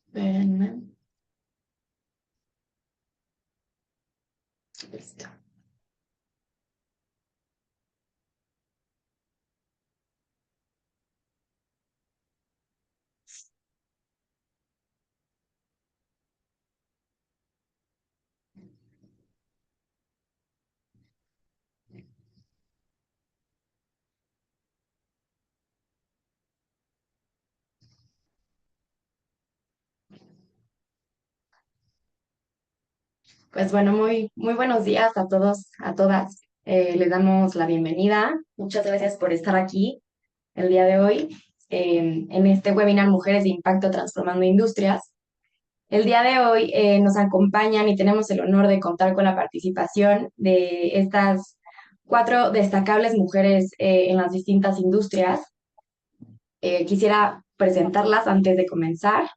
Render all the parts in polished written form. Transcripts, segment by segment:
Espérenme. Listo. Pues bueno, muy buenos días a todos, a todas. Les damos la bienvenida. Muchas gracias por estar aquí el día de hoy en este webinar Mujeres de Impacto Transformando Industrias. El día de hoy nos acompañan y tenemos el honor de contar con la participación de estas cuatro destacables mujeres en las distintas industrias. Quisiera presentarlas antes de comenzar.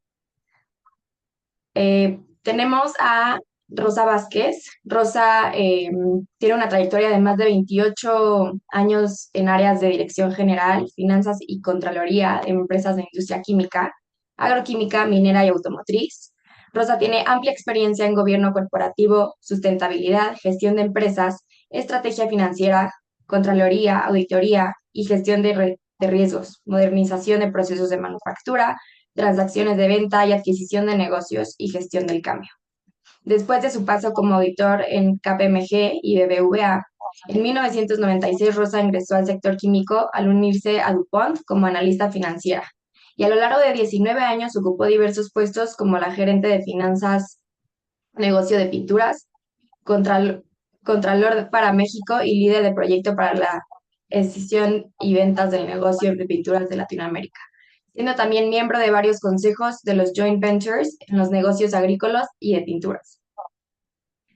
Tenemos a Rosa Vázquez. Rosa tiene una trayectoria de más de 28 años en áreas de dirección general, finanzas y contraloría en empresas de industria química, agroquímica, minera y automotriz. Rosa tiene amplia experiencia en gobierno corporativo, sustentabilidad, gestión de empresas, estrategia financiera, contraloría, auditoría y gestión de riesgos, modernización de procesos de manufactura, transacciones de venta y adquisición de negocios y gestión del cambio. Después de su paso como auditor en KPMG y BBVA, en 1996 Rosa ingresó al sector químico al unirse a DuPont como analista financiera. Y a lo largo de 19 años ocupó diversos puestos como la gerente de finanzas, negocio de pinturas, contralor para México y líder de proyecto para la escisión y ventas del negocio de pinturas de Latinoamérica, siendo también miembro de varios consejos de los joint ventures en los negocios agrícolas y de pinturas.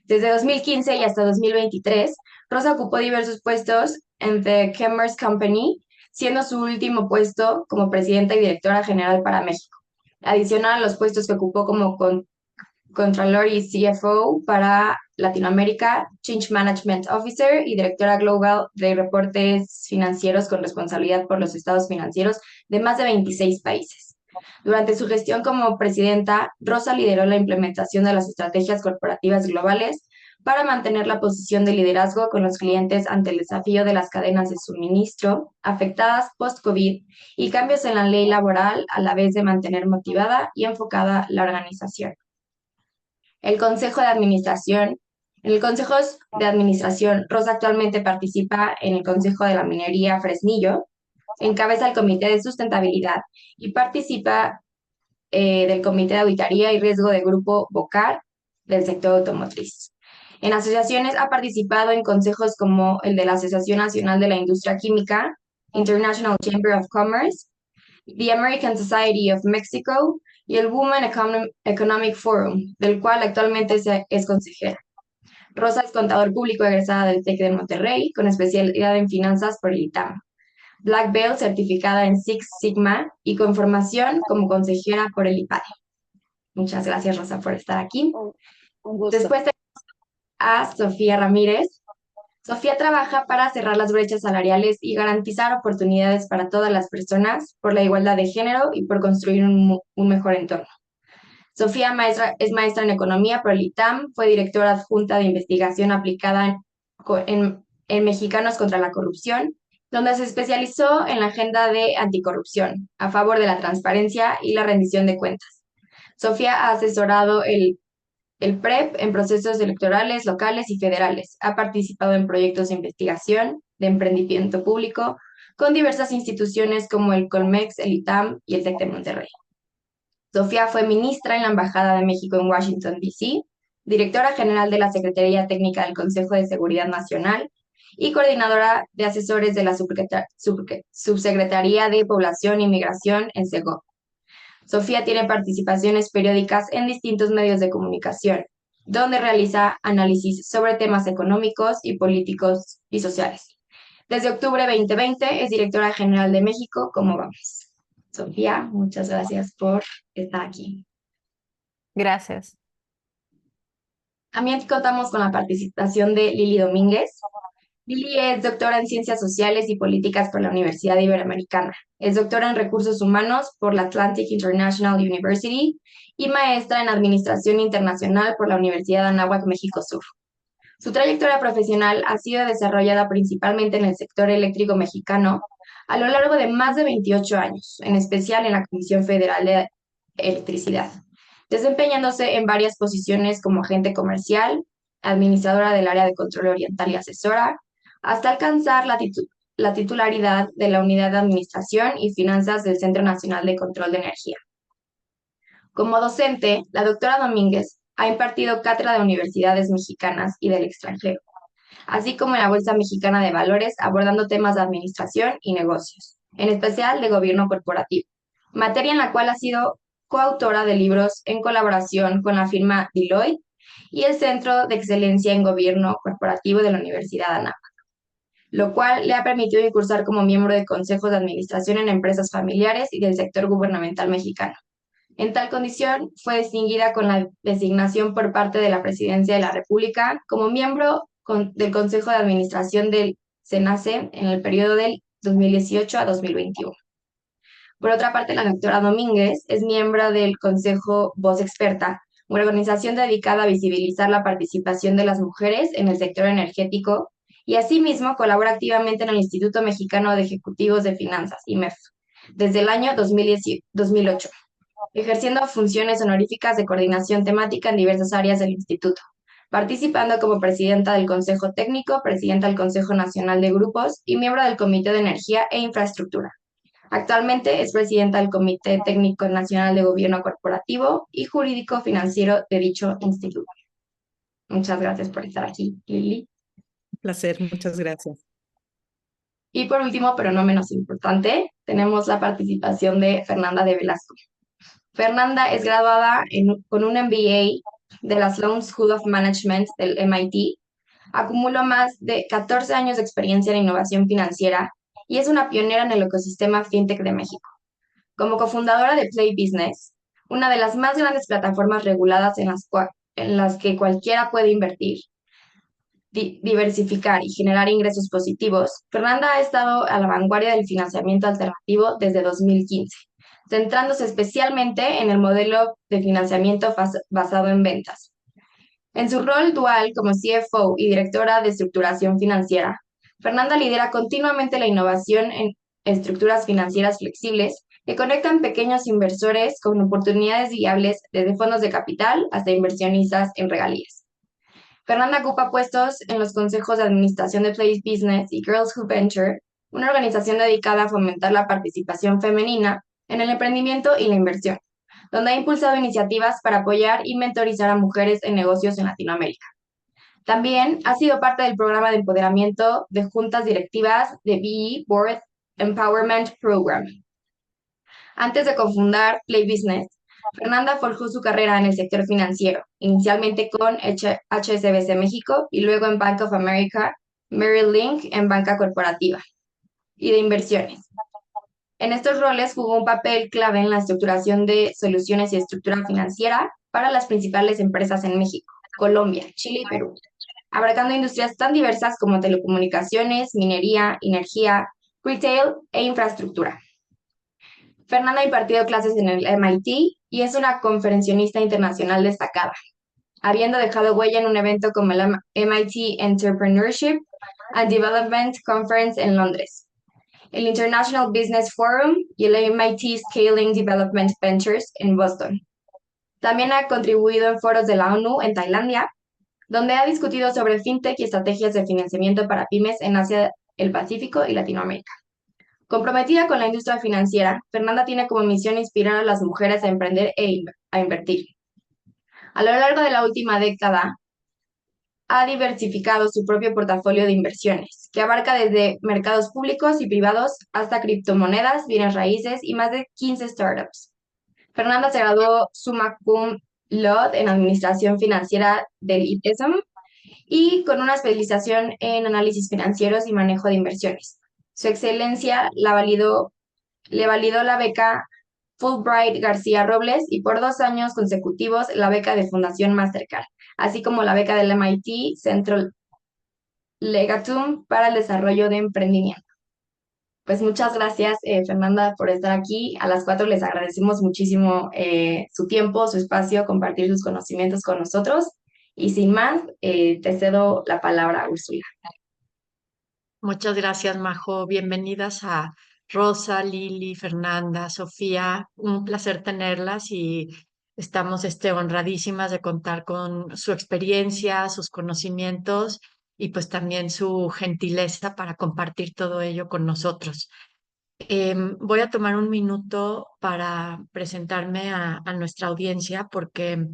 Desde 2015 y hasta 2023, Rosa ocupó diversos puestos en The Chemours Company, siendo su último puesto como presidenta y directora general para México. Adicional a los puestos que ocupó como Contralor y CFO para Latinoamérica, Change Management Officer y directora global de reportes financieros con responsabilidad por los estados financieros de más de 26 países. Durante su gestión como presidenta, Rosa lideró la implementación de las estrategias corporativas globales para mantener la posición de liderazgo con los clientes ante el desafío de las cadenas de suministro afectadas post-COVID y cambios en la ley laboral a la vez de mantener motivada y enfocada la organización. El Consejo de Administración. En el Consejo de Administración, Rosa actualmente participa en el Consejo de la Minería Fresnillo, encabeza el Comité de Sustentabilidad y participa del Comité de Auditoría y Riesgo de Grupo Bocar del sector automotriz. En asociaciones ha participado en consejos como el de la Asociación Nacional de la Industria Química, International Chamber of Commerce, the American Society of Mexico y el Women Economic Forum, del cual actualmente es consejera. Rosa es contador público egresada del TEC de Monterrey, con especialidad en finanzas por el ITAM. Black Belt certificada en Six Sigma y con formación como consejera por el IPADE. Muchas gracias, Rosa, por estar aquí. Un gusto. Después tenemos a Sofía Ramírez. Sofía trabaja para cerrar las brechas salariales y garantizar oportunidades para todas las personas por la igualdad de género y por construir un mejor entorno. Sofía es maestra en economía por el ITAM, fue directora adjunta de investigación aplicada en Mexicanos contra la Corrupción, donde se especializó en la agenda de anticorrupción, a favor de la transparencia y la rendición de cuentas. Sofía ha asesorado el PREP en procesos electorales locales y federales. Ha participado en proyectos de investigación, de emprendimiento público, con diversas instituciones como el Colmex, el ITAM y el TEC de Monterrey. Sofía fue ministra en la Embajada de México en Washington, D.C., directora general de la Secretaría Técnica del Consejo de Seguridad Nacional y coordinadora de asesores de la Subsecretaría de Población y Migración en SEGOV. Sofía tiene participaciones periódicas en distintos medios de comunicación, donde realiza análisis sobre temas económicos y políticos y sociales. Desde octubre 2020 es directora general de México, ¿Cómo vamos? Sofía, muchas gracias por estar aquí. Gracias. También contamos con la participación de Lili Domínguez. Lili es doctora en Ciencias Sociales y Políticas por la Universidad Iberoamericana. Es doctora en Recursos Humanos por la Atlantic International University y maestra en Administración Internacional por la Universidad de Anáhuac, México Sur. Su trayectoria profesional ha sido desarrollada principalmente en el sector eléctrico mexicano a lo largo de más de 28 años, en especial en la Comisión Federal de Electricidad, desempeñándose en varias posiciones como agente comercial, administradora del área de control oriental y asesora, hasta alcanzar la titularidad de la Unidad de Administración y Finanzas del Centro Nacional de Control de Energía. Como docente, la doctora Domínguez ha impartido cátedra de universidades mexicanas y del extranjero, así como en la Bolsa Mexicana de Valores abordando temas de administración y negocios, en especial de gobierno corporativo, materia en la cual ha sido coautora de libros en colaboración con la firma Deloitte y el Centro de Excelencia en Gobierno Corporativo de la Universidad de Anáhuac, lo cual le ha permitido incursar como miembro de consejos de administración en empresas familiares y del sector gubernamental mexicano. En tal condición, fue distinguida con la designación por parte de la Presidencia de la República como miembro del Consejo de Administración del SENACE en el periodo del 2018 a 2021. Por otra parte, la doctora Domínguez es miembro del Consejo Voz Experta, una organización dedicada a visibilizar la participación de las mujeres en el sector energético y asimismo colabora activamente en el Instituto Mexicano de Ejecutivos de Finanzas, IMEF, desde el año 2008, ejerciendo funciones honoríficas de coordinación temática en diversas áreas del instituto, participando como presidenta del Consejo Técnico, presidenta del Consejo Nacional de Grupos y miembro del Comité de Energía e Infraestructura. Actualmente es presidenta del Comité Técnico Nacional de Gobierno Corporativo y Jurídico Financiero de dicho instituto. Muchas gracias por estar aquí, Lili. Un placer, muchas gracias. Y por último, pero no menos importante, tenemos la participación de Fernanda de Velasco. Fernanda es graduada con un MBA de la Sloan School of Management del MIT. Acumuló más de 14 años de experiencia en innovación financiera y es una pionera en el ecosistema fintech de México. Como cofundadora de Play Business, una de las más grandes plataformas reguladas en las que cualquiera puede invertir, diversificar y generar ingresos positivos, Fernanda ha estado a la vanguardia del financiamiento alternativo desde 2015, centrándose especialmente en el modelo de financiamiento basado en ventas. En su rol dual como CFO y directora de estructuración financiera, Fernanda lidera continuamente la innovación en estructuras financieras flexibles que conectan pequeños inversores con oportunidades viables desde fondos de capital hasta inversionistas en regalías. Fernanda ocupa puestos en los consejos de administración de Play Business y Girls Who Venture, una organización dedicada a fomentar la participación femenina en el emprendimiento y la inversión, donde ha impulsado iniciativas para apoyar y mentorizar a mujeres en negocios en Latinoamérica. También ha sido parte del programa de empoderamiento de juntas directivas de BE Board Empowerment Program. Antes de cofundar Play Business, Fernanda forjó su carrera en el sector financiero, inicialmente con HSBC México y luego en Bank of America, Merrill Lynch en banca corporativa y de inversiones. En estos roles jugó un papel clave en la estructuración de soluciones y estructura financiera para las principales empresas en México, Colombia, Chile y Perú, abarcando industrias tan diversas como telecomunicaciones, minería, energía, retail e infraestructura. Fernanda ha impartido clases en el MIT y es una conferencionista internacional destacada, habiendo dejado huella en un evento como el MIT Entrepreneurship and Development Conference en Londres, el International Business Forum y el MIT Scaling Development Ventures en Boston. También ha contribuido en foros de la ONU en Tailandia, donde ha discutido sobre fintech y estrategias de financiamiento para pymes en Asia, el Pacífico y Latinoamérica. Comprometida con la industria financiera, Fernanda tiene como misión inspirar a las mujeres a emprender a invertir. A lo largo de la última década, ha diversificado su propio portafolio de inversiones, que abarca desde mercados públicos y privados hasta criptomonedas, bienes raíces y más de 15 startups. Fernanda se graduó summa cum laude en Administración Financiera del ITESM y con una especialización en análisis financieros y manejo de inversiones. Su excelencia le validó la beca Fulbright García Robles y por 2 años consecutivos la beca de Fundación Mastercard, así como la beca del MIT Central Legatum para el desarrollo de emprendimiento. Pues muchas gracias, Fernanda, por estar aquí. A las cuatro les agradecemos muchísimo su tiempo, su espacio, compartir sus conocimientos con nosotros. Y sin más, te cedo la palabra, Úrsula. Muchas gracias, Majo. Bienvenidas a Rosa, Lili, Fernanda, Sofía. Un placer tenerlas y estamos honradísimas de contar con su experiencia, sus conocimientos y pues también su gentileza para compartir todo ello con nosotros. Voy a tomar un minuto para presentarme a nuestra audiencia porque,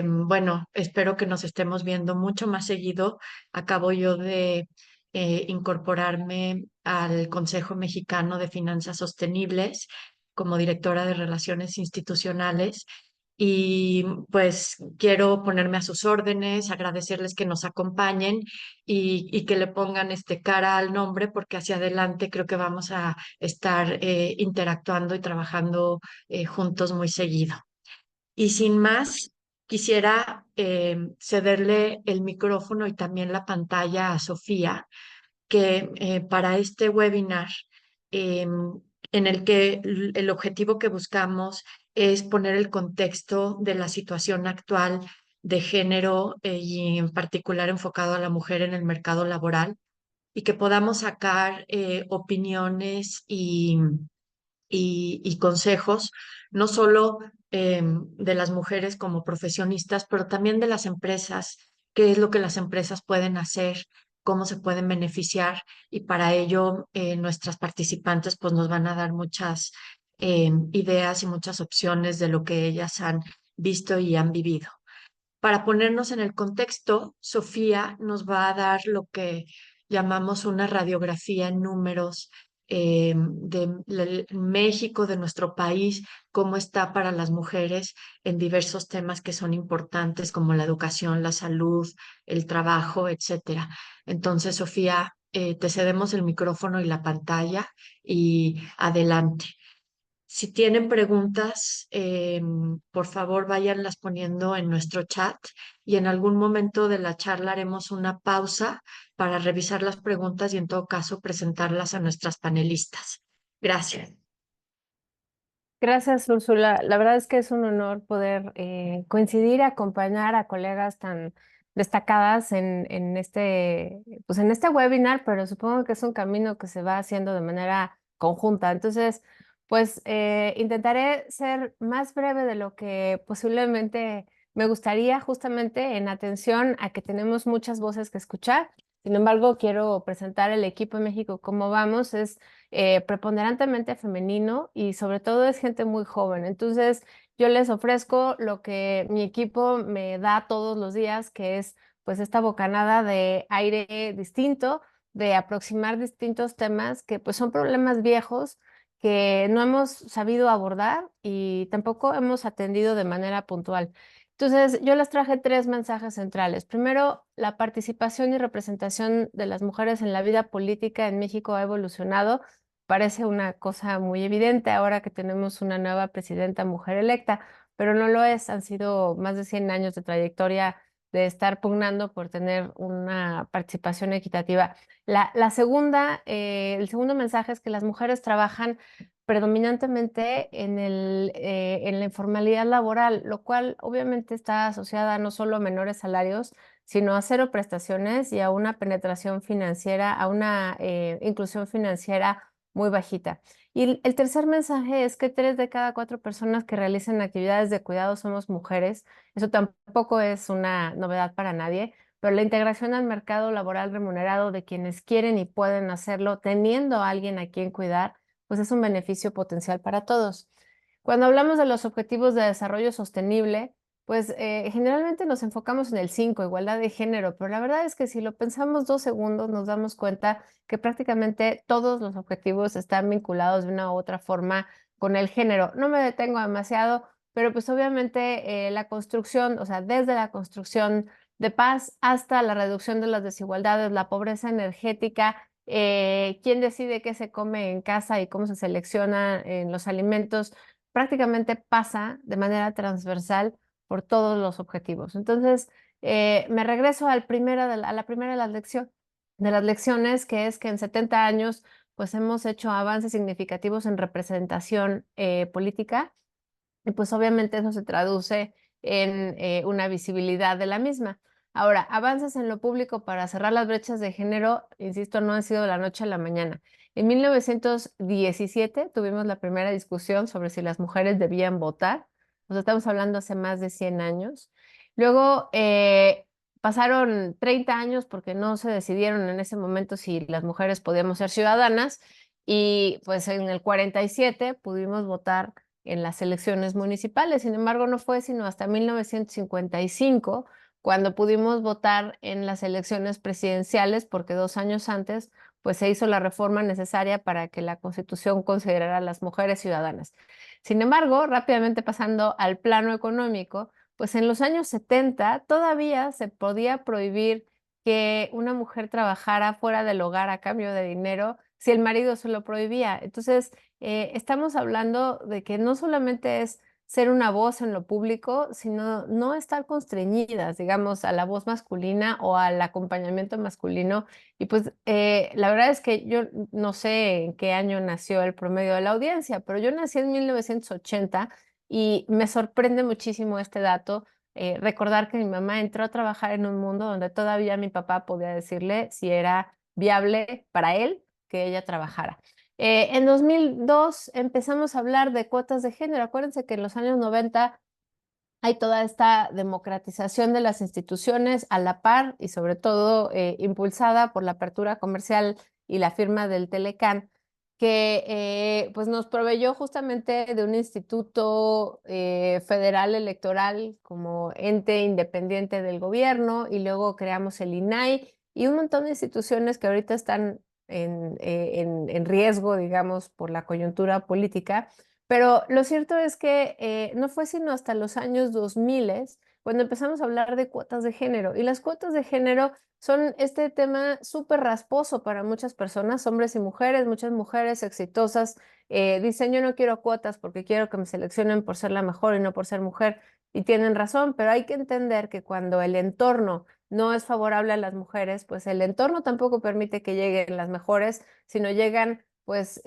bueno, espero que nos estemos viendo mucho más seguido. Acabo yo de incorporarme al Consejo Mexicano de Finanzas Sostenibles como directora de Relaciones Institucionales y pues quiero ponerme a sus órdenes, agradecerles que nos acompañen y que le pongan cara al nombre porque hacia adelante creo que vamos a estar interactuando y trabajando juntos muy seguido. Y sin más, quisiera cederle el micrófono y también la pantalla a Sofía que para este webinar, en el que el objetivo que buscamos es poner el contexto de la situación actual de género y en particular enfocado a la mujer en el mercado laboral y que podamos sacar opiniones y consejos, no solo de las mujeres como profesionistas, pero también de las empresas, qué es lo que las empresas pueden hacer, cómo se pueden beneficiar y para ello nuestras participantes pues nos van a dar muchas ideas y muchas opciones de lo que ellas han visto y han vivido. Para ponernos en el contexto, Sofía nos va a dar lo que llamamos una radiografía en números de México, de nuestro país, cómo está para las mujeres en diversos temas que son importantes como la educación, la salud, el trabajo, etcétera. Entonces, Sofía, te cedemos el micrófono y la pantalla y adelante. Si tienen preguntas, por favor váyanlas poniendo en nuestro chat y en algún momento de la charla haremos una pausa para revisar las preguntas y en todo caso presentarlas a nuestras panelistas. Gracias. Gracias, Úrsula. La verdad es que es un honor poder coincidir y acompañar a colegas tan destacadas pues en este webinar, pero supongo que es un camino que se va haciendo de manera conjunta. Entonces, pues intentaré ser más breve de lo que posiblemente me gustaría, justamente en atención a que tenemos muchas voces que escuchar. Sin embargo, quiero presentar el equipo en México. ¿Cómo vamos? Es preponderantemente femenino y sobre todo es gente muy joven. Entonces, yo les ofrezco lo que mi equipo me da todos los días, que es pues esta bocanada de aire distinto, de aproximar distintos temas que pues son problemas viejos que no hemos sabido abordar y tampoco hemos atendido de manera puntual. Entonces, yo les traje tres mensajes centrales. Primero, la participación y representación de las mujeres en la vida política en México ha evolucionado. Parece una cosa muy evidente ahora que tenemos una nueva presidenta mujer electa, pero no lo es. Han sido más de 100 años de trayectoria de estar pugnando por tener una participación equitativa. La segunda, el segundo mensaje es que las mujeres trabajan predominantemente en la informalidad laboral, lo cual obviamente está asociada no solo a menores salarios, sino a cero prestaciones y a una penetración financiera, a una inclusión financiera muy bajita. Y el tercer mensaje es que 3 de cada 4 personas que realizan actividades de cuidado somos mujeres. Eso tampoco es una novedad para nadie, pero la integración al mercado laboral remunerado de quienes quieren y pueden hacerlo, teniendo a alguien a quien cuidar, pues es un beneficio potencial para todos. Cuando hablamos de los objetivos de desarrollo sostenible, pues generalmente nos enfocamos en el 5, igualdad de género, pero la verdad es que si lo pensamos 2 segundos nos damos cuenta que prácticamente todos los objetivos están vinculados de una u otra forma con el género. No me detengo demasiado, pero pues obviamente la construcción, o sea, desde la construcción de paz hasta la reducción de las desigualdades, la pobreza energética, quién decide qué se come en casa y cómo se selecciona en los alimentos, prácticamente pasa de manera transversal por todos los objetivos. Entonces, me regreso a la primera de las lecciones. de las lecciones, que es que en 70 años pues hemos hecho avances significativos en representación política, y pues obviamente eso se traduce en una visibilidad de la misma. Ahora, avances en lo público para cerrar las brechas de género, insisto, no han sido de la noche a la mañana. En 1917 tuvimos la primera discusión sobre si las mujeres debían votar. Nos estamos hablando hace más de 100 años. Luego pasaron 30 años porque no se decidieron en ese momento si las mujeres podíamos ser ciudadanas, y pues en el 47 pudimos votar en las elecciones municipales. Sin embargo, no fue sino hasta 1955 cuando pudimos votar en las elecciones presidenciales, porque 2 años antes pues se hizo la reforma necesaria para que la Constitución considerara a las mujeres ciudadanas. Sin embargo, rápidamente pasando al plano económico, pues en los años 70 todavía se podía prohibir que una mujer trabajara fuera del hogar a cambio de dinero si el marido se lo prohibía. Entonces, estamos hablando de que no solamente es ser una voz en lo público, sino no estar constreñidas, digamos, a la voz masculina o al acompañamiento masculino. Y pues la verdad es que yo no sé en qué año nació el promedio de la audiencia, pero yo nací en 1980 y me sorprende muchísimo este dato. Recordar que mi mamá entró a trabajar en un mundo donde todavía mi papá podía decirle si era viable para él que ella trabajara. En 2002 empezamos a hablar de cuotas de género. Acuérdense que en los años 90 hay toda esta democratización de las instituciones a la par y sobre todo impulsada por la apertura comercial y la firma del Telecán, que pues nos proveyó justamente de un instituto federal electoral como ente independiente del gobierno, y luego creamos el INAI y un montón de instituciones que ahorita están en riesgo, digamos, por la coyuntura política. Pero lo cierto es que no fue sino hasta los años 2000 cuando empezamos a hablar de cuotas de género. Y las cuotas de género son este tema súper rasposo para muchas personas, hombres y mujeres. Muchas mujeres exitosas dicen: yo no quiero cuotas porque quiero que me seleccionen por ser la mejor y no por ser mujer. Y tienen razón, pero hay que entender que cuando el entorno no es favorable a las mujeres, pues el entorno tampoco permite que lleguen las mejores, sino llegan pues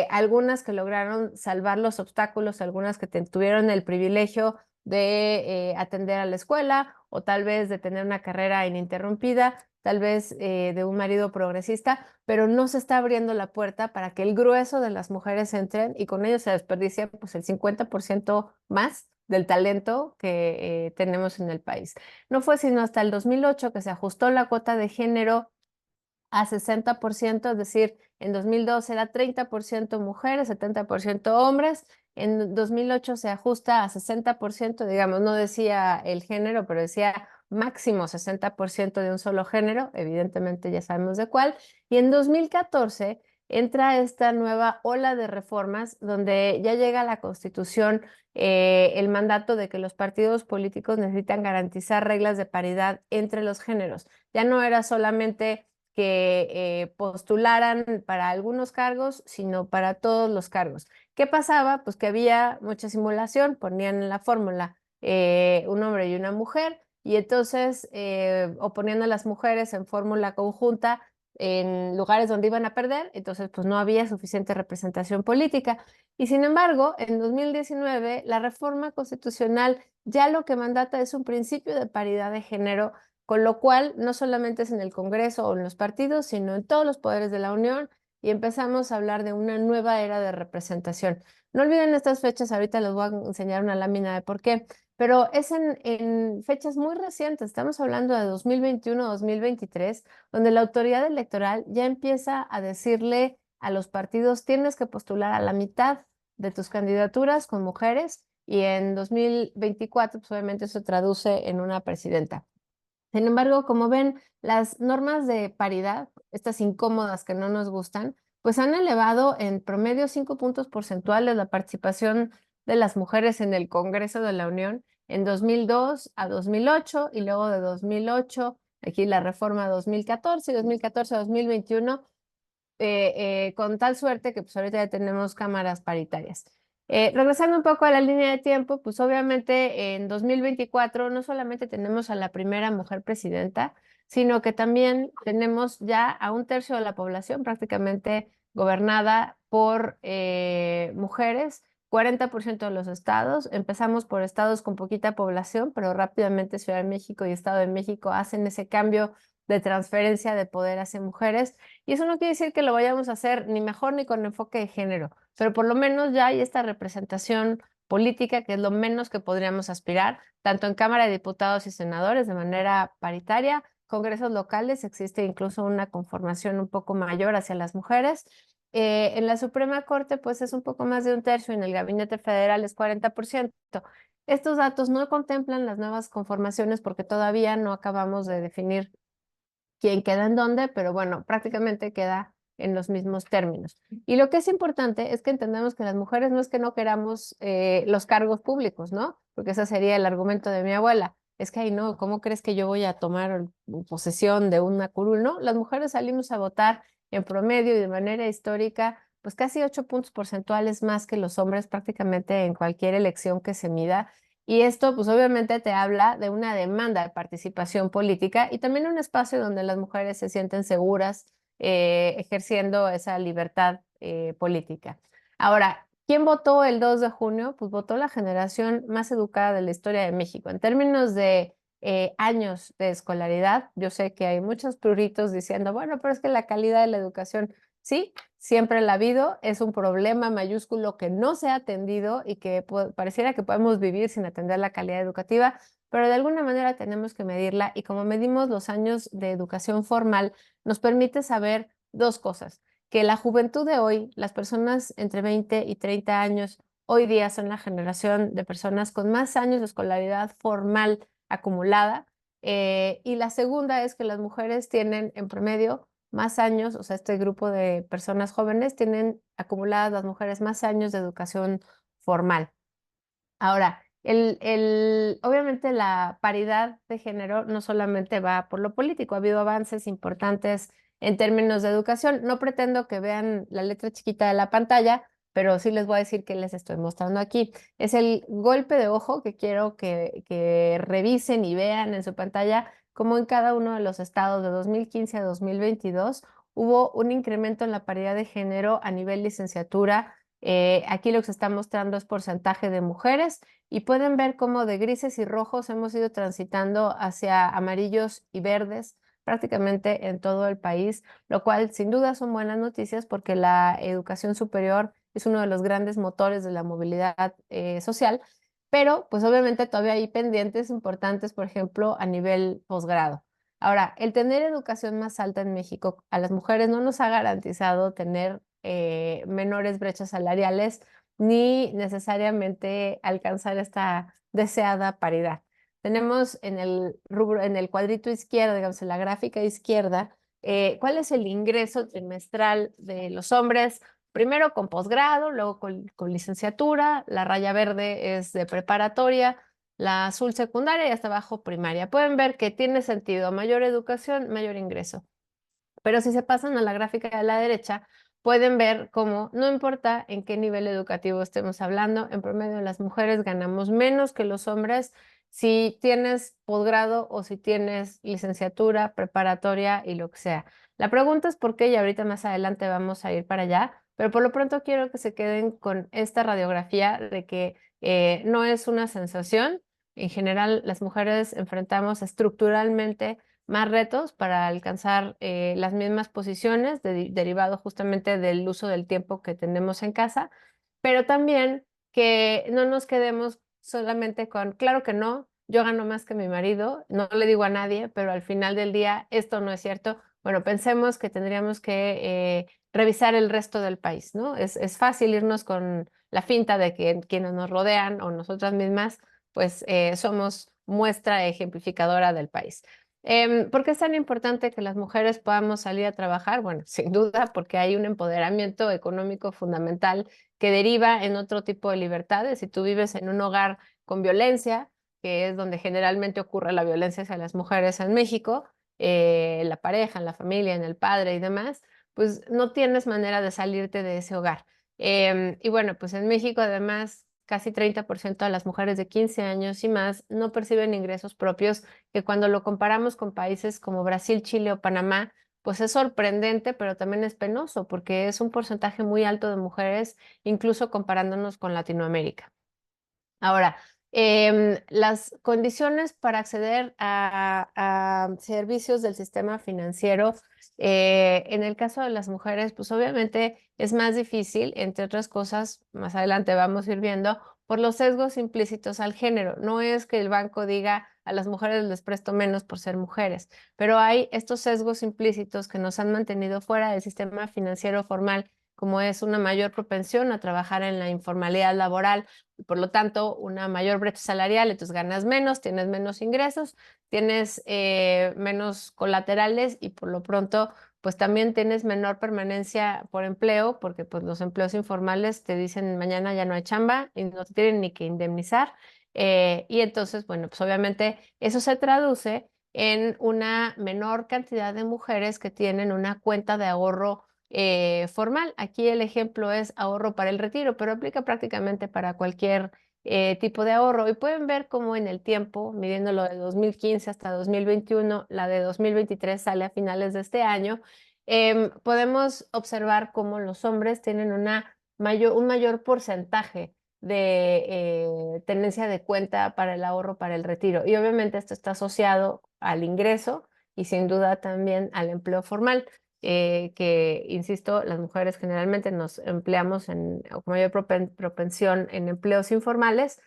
algunas que lograron salvar los obstáculos, algunas que tuvieron el privilegio de atender a la escuela, o tal vez de tener una carrera ininterrumpida, tal vez de un marido progresista, pero no se está abriendo la puerta para que el grueso de las mujeres entren, y con ello se desperdicia pues el 50% más del talento que tenemos en el país. No fue sino hasta el 2008 que se ajustó la cuota de género a 60%, es decir, en 2002 era 30% mujeres, 70% hombres. En 2008 se ajusta a 60%, digamos, no decía el género, pero decía máximo 60% de un solo género, evidentemente ya sabemos de cuál. Y en 2014 entra esta nueva ola de reformas donde ya llega a la Constitución el mandato de que los partidos políticos necesitan garantizar reglas de paridad entre los géneros. Ya no era solamente que postularan para algunos cargos, sino para todos los cargos. ¿Qué pasaba? Pues que había mucha simulación, ponían en la fórmula un hombre y una mujer, y entonces o poniendo a las mujeres en fórmula conjunta en lugares donde iban a perder, entonces pues no había suficiente representación política. Y sin embargo, en 2019, la reforma constitucional ya lo que mandata es un principio de paridad de género, con lo cual no solamente es en el Congreso o en los partidos, sino en todos los poderes de la Unión, y empezamos a hablar de una nueva era de representación. No olviden estas fechas, ahorita les voy a enseñar una lámina de por qué, pero es en fechas muy recientes, estamos hablando de 2021-2023, donde la autoridad electoral ya empieza a decirle a los partidos: tienes que postular a la mitad de tus candidaturas con mujeres, y en 2024 pues obviamente eso se traduce en una presidenta. Sin embargo, como ven, las normas de paridad, estas incómodas que no nos gustan, pues han elevado en promedio 5 puntos porcentuales la participación de las mujeres en el Congreso de la Unión en 2002 a 2008, y luego de 2008, aquí la reforma 2014, y 2014 a 2021, con tal suerte que pues ahorita ya tenemos cámaras paritarias. Regresando un poco a la línea de tiempo, pues obviamente en 2024 no solamente tenemos a la primera mujer presidenta, sino que también tenemos ya a un tercio de la población prácticamente gobernada por mujeres, 40% de los estados. Empezamos por estados con poquita población, pero rápidamente Ciudad de México y Estado de México hacen ese cambio de transferencia de poder hacia mujeres. Y eso no quiere decir que lo vayamos a hacer ni mejor ni con enfoque de género, pero por lo menos ya hay esta representación política, que es lo menos que podríamos aspirar, tanto en Cámara de Diputados y Senadores de manera paritaria, congresos locales, existe incluso una conformación un poco mayor hacia las mujeres. En la Suprema Corte, pues es un poco más de un tercio, en el Gabinete Federal es 40%. Estos datos no contemplan las nuevas conformaciones porque todavía no acabamos de definir quién queda en dónde, pero bueno, prácticamente queda en los mismos términos. Y lo que es importante es que entendamos que las mujeres no es que no queramos los cargos públicos, ¿no? Porque ese sería el argumento de mi abuela. Es que, ay, no, ¿cómo crees que yo voy a tomar posesión de una curul? No, las mujeres salimos a votar en promedio y de manera histórica, pues casi 8 puntos porcentuales más que los hombres prácticamente en cualquier elección que se mida. Y esto, pues obviamente te habla de una demanda de participación política y también un espacio donde las mujeres se sienten seguras ejerciendo esa libertad política. Ahora, ¿quién votó el 2 de junio? Pues votó la generación más educada de la historia de México. En términos de años de escolaridad, yo sé que hay muchos pruritos diciendo, bueno, pero es que la calidad de la educación, sí, siempre la ha habido, es un problema mayúsculo que no se ha atendido y que pareciera que podemos vivir sin atender la calidad educativa, pero de alguna manera tenemos que medirla y como medimos los años de educación formal, nos permite saber dos cosas, que la juventud de hoy, las personas entre 20 y 30 años, hoy día son la generación de personas con más años de escolaridad formal acumulada, y la segunda es que las mujeres tienen en promedio más años, o sea, este grupo de personas jóvenes tienen acumuladas las mujeres más años de educación formal. Ahora, obviamente la paridad de género no solamente va por lo político, ha habido avances importantes en términos de educación. No pretendo que vean la letra chiquita de la pantalla, pero sí les voy a decir que les estoy mostrando aquí. Es el golpe de ojo que quiero que revisen y vean en su pantalla, como en cada uno de los estados de 2015 a 2022 hubo un incremento en la paridad de género a nivel licenciatura. Aquí lo que se está mostrando es porcentaje de mujeres y pueden ver cómo de grises y rojos hemos ido transitando hacia amarillos y verdes prácticamente en todo el país, lo cual sin duda son buenas noticias porque la educación superior es uno de los grandes motores de la movilidad social, pero pues obviamente todavía hay pendientes importantes, por ejemplo, a nivel posgrado. Ahora, el tener educación más alta en México a las mujeres no nos ha garantizado tener menores brechas salariales ni necesariamente alcanzar esta deseada paridad. Tenemos en el rubro, en el cuadrito izquierdo, digamos, en la gráfica izquierda, cuál es el ingreso trimestral de los hombres, primero con posgrado, luego con licenciatura, la raya verde es de preparatoria, la azul secundaria y hasta abajo primaria. Pueden ver que tiene sentido, mayor educación, mayor ingreso. Pero si se pasan a la gráfica de la derecha, pueden ver cómo no importa en qué nivel educativo estemos hablando, en promedio las mujeres ganamos menos que los hombres si tienes posgrado o si tienes licenciatura, preparatoria y lo que sea. La pregunta es por qué y ahorita más adelante vamos a ir para allá, pero por lo pronto quiero que se queden con esta radiografía de que no es una sensación. En general, las mujeres enfrentamos estructuralmente más retos para alcanzar las mismas posiciones derivado justamente del uso del tiempo que tenemos en casa, pero también que no nos quedemos solamente con, claro que no, yo gano más que mi marido, no le digo a nadie, pero al final del día esto no es cierto. Bueno, pensemos que tendríamos que revisar el resto del país, ¿no? Es fácil irnos con la finta de que quienes nos rodean o nosotras mismas, pues somos muestra ejemplificadora del país. ¿Por qué es tan importante que las mujeres podamos salir a trabajar? Bueno, sin duda, porque hay un empoderamiento económico fundamental que deriva en otro tipo de libertades. Si tú vives en un hogar con violencia, que es donde generalmente ocurre la violencia hacia las mujeres en México, en la pareja, en la familia, en el padre y demás, pues no tienes manera de salirte de ese hogar. Y bueno, pues en México además casi 30% de las mujeres de 15 años y más no perciben ingresos propios, que cuando lo comparamos con países como Brasil, Chile o Panamá, pues es sorprendente, pero también es penoso, porque es un porcentaje muy alto de mujeres, incluso comparándonos con Latinoamérica. Ahora, las condiciones para acceder a servicios del sistema financiero, en el caso de las mujeres, pues obviamente es más difícil, entre otras cosas, más adelante vamos a ir viendo, por los sesgos implícitos al género. No es que el banco diga a las mujeres les presto menos por ser mujeres, pero hay estos sesgos implícitos que nos han mantenido fuera del sistema financiero formal, como es una mayor propensión a trabajar en la informalidad laboral, y por lo tanto una mayor brecha salarial, entonces ganas menos, tienes menos ingresos, tienes menos colaterales y por lo pronto pues también tienes menor permanencia por empleo, porque pues los empleos informales te dicen mañana ya no hay chamba y no te tienen ni que indemnizar. Y entonces, bueno, pues obviamente eso se traduce en una menor cantidad de mujeres que tienen una cuenta de ahorro formal. Aquí el ejemplo es ahorro para el retiro, pero aplica prácticamente para cualquier tipo de ahorro. Y pueden ver cómo en el tiempo, midiéndolo de 2015 hasta 2021, la de 2023 sale a finales de este año, podemos observar cómo los hombres tienen un mayor porcentaje de tenencia de cuenta para el ahorro para el retiro. Y obviamente esto está asociado al ingreso y sin duda también al empleo formal. Que, insisto, las mujeres generalmente nos empleamos con mayor propensión en empleos informales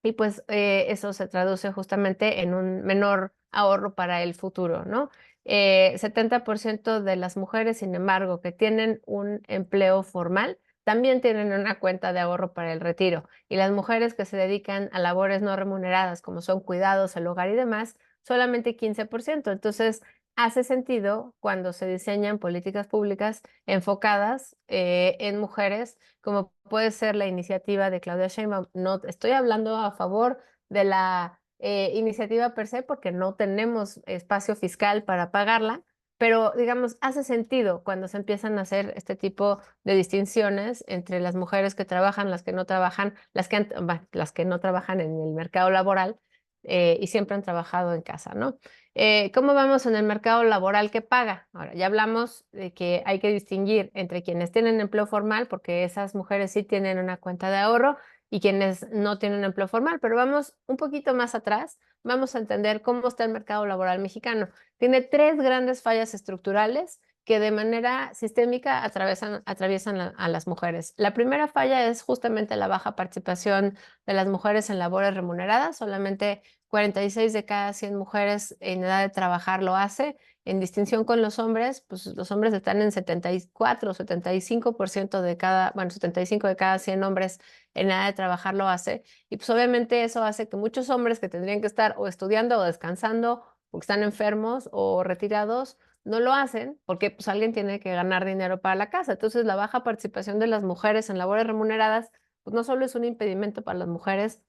y pues eso se traduce justamente en un menor ahorro para el futuro, ¿no? 70% de las mujeres, sin embargo, que tienen un empleo formal, también tienen una cuenta de ahorro para el retiro. Y las mujeres que se dedican a labores no remuneradas, como son cuidados, el hogar y demás, solamente 15%. Entonces, hace sentido cuando se diseñan políticas públicas enfocadas en mujeres, como puede ser la iniciativa de Claudia Sheinbaum. No estoy hablando a favor de la iniciativa per se porque no tenemos espacio fiscal para pagarla, pero digamos, hace sentido cuando se empiezan a hacer este tipo de distinciones entre las mujeres que trabajan, las que no trabajan, las que no trabajan en el mercado laboral y siempre han trabajado en casa, ¿no? ¿Cómo vamos en el mercado laboral que paga? Ahora, ya hablamos de que hay que distinguir entre quienes tienen empleo formal, porque esas mujeres sí tienen una cuenta de ahorro, y quienes no tienen empleo formal, pero vamos un poquito más atrás, vamos a entender cómo está el mercado laboral mexicano. Tiene 3 grandes fallas estructurales que de manera sistémica atraviesan a las mujeres. La primera falla es justamente la baja participación de las mujeres en labores remuneradas. Solamente 46 de cada 100 mujeres en edad de trabajar lo hace. En distinción con los hombres, pues los hombres están en 74 o 75% de cada, bueno, 75 de cada 100 hombres en edad de trabajar lo hace. Y pues obviamente eso hace que muchos hombres que tendrían que estar o estudiando o descansando porque están enfermos o retirados, no lo hacen porque pues alguien tiene que ganar dinero para la casa. Entonces la baja participación de las mujeres en labores remuneradas, pues no solo es un impedimento para las mujeres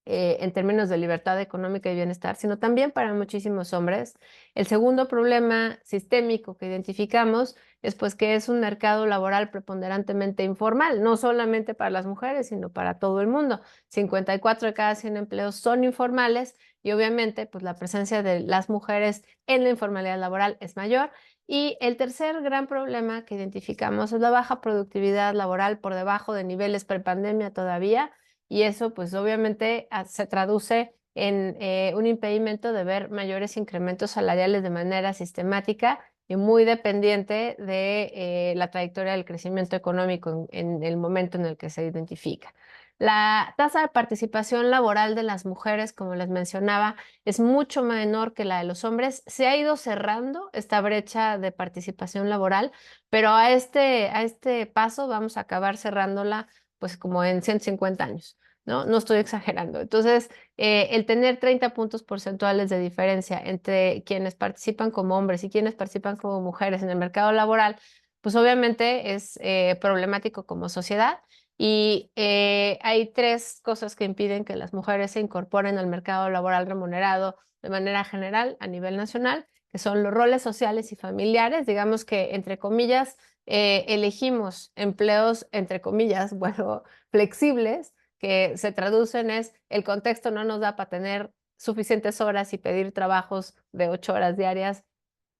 en términos de libertad económica y bienestar, sino también para muchísimos hombres. El segundo problema sistémico que identificamos es pues que es un mercado laboral preponderantemente informal, no solamente para las mujeres, sino para todo el mundo. 54 de cada 100 empleos son informales y obviamente pues la presencia de las mujeres en la informalidad laboral es mayor. Y el tercer gran problema que identificamos es la baja productividad laboral por debajo de niveles prepandemia todavía. Y eso pues obviamente se traduce en un impedimento de ver mayores incrementos salariales de manera sistemática y muy dependiente de la trayectoria del crecimiento económico en el momento en el que se identifica. La tasa de participación laboral de las mujeres, como les mencionaba, es mucho menor que la de los hombres. Se ha ido cerrando esta brecha de participación laboral, pero a este paso vamos a acabar cerrándola pues como en 150 años. ¿No? No estoy exagerando. Entonces, el tener 30 puntos porcentuales de diferencia entre quienes participan como hombres y quienes participan como mujeres en el mercado laboral, pues obviamente es problemático como sociedad. Y hay 3 cosas que impiden que las mujeres se incorporen al mercado laboral remunerado de manera general a nivel nacional, que son los roles sociales y familiares. Digamos que, entre comillas, elegimos empleos, entre comillas, bueno, flexibles, que se traducen es el contexto no nos da para tener suficientes horas y pedir trabajos de 8 horas diarias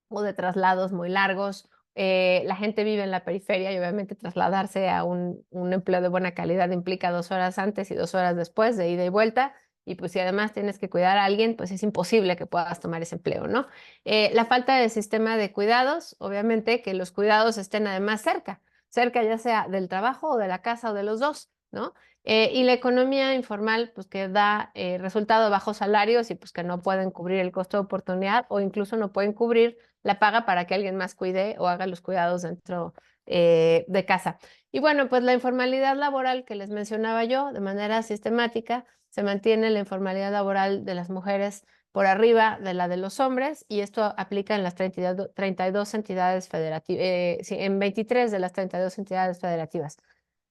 o de traslados muy largos. La gente vive en la periferia y obviamente trasladarse a un empleo de buena calidad implica 2 horas antes y 2 horas después de ida y vuelta. Y pues si además tienes que cuidar a alguien, pues es imposible que puedas tomar ese empleo, ¿no? La falta de sistema de cuidados, obviamente que los cuidados estén además cerca ya sea del trabajo o de la casa o de los dos, ¿no? Y la economía informal, pues que da resultado de bajos salarios y pues que no pueden cubrir el costo de oportunidad o incluso no pueden cubrir la paga para que alguien más cuide o haga los cuidados dentro de casa. Y bueno, pues la informalidad laboral que les mencionaba yo, de manera sistemática, se mantiene la informalidad laboral de las mujeres por arriba de la de los hombres y esto aplica en las 32 entidades federativas, sí, en 23 de las 32 entidades federativas.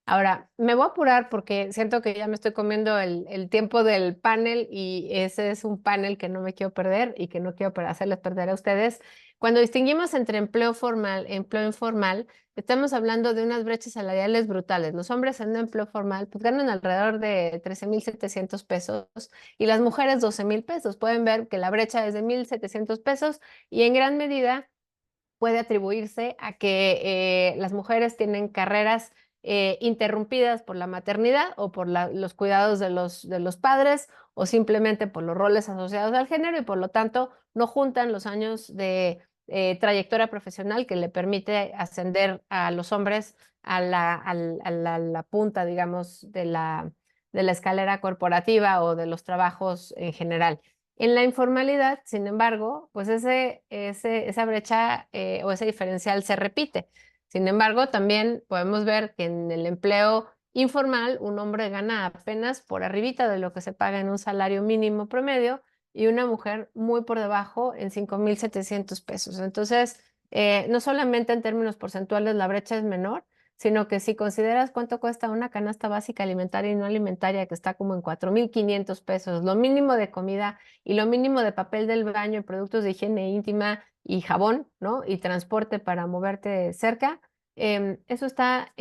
Ahora, me voy a apurar porque siento que ya me estoy comiendo el tiempo del panel y ese es un panel que no me quiero perder y que no quiero hacerles perder a ustedes. Cuando distinguimos entre empleo formal e empleo informal, estamos hablando de unas brechas salariales brutales. Los hombres en un empleo formal pues ganan alrededor de 13,700 pesos y las mujeres 12,000 pesos. Pueden ver que la brecha es de 1,700 pesos y en gran medida puede atribuirse a que las mujeres tienen carreras interrumpidas por la maternidad o por los cuidados de los padres o simplemente por los roles asociados al género y por lo tanto no juntan los años de trayectoria profesional que le permite ascender a los hombres a la punta, digamos, de la escalera corporativa o de los trabajos en general. En la informalidad, sin embargo, pues esa brecha o ese diferencial se repite. Sin embargo, también podemos ver que en el empleo informal un hombre gana apenas por arribita de lo que se paga en un salario mínimo promedio y una mujer muy por debajo en 5,700 pesos. Entonces, no solamente en términos porcentuales la brecha es menor, sino que si consideras cuánto cuesta una canasta básica alimentaria y no alimentaria, que está como en 4,500 pesos, lo mínimo de comida y lo mínimo de papel del baño y productos de higiene íntima y jabón, ¿no? Y transporte para moverte cerca, eso está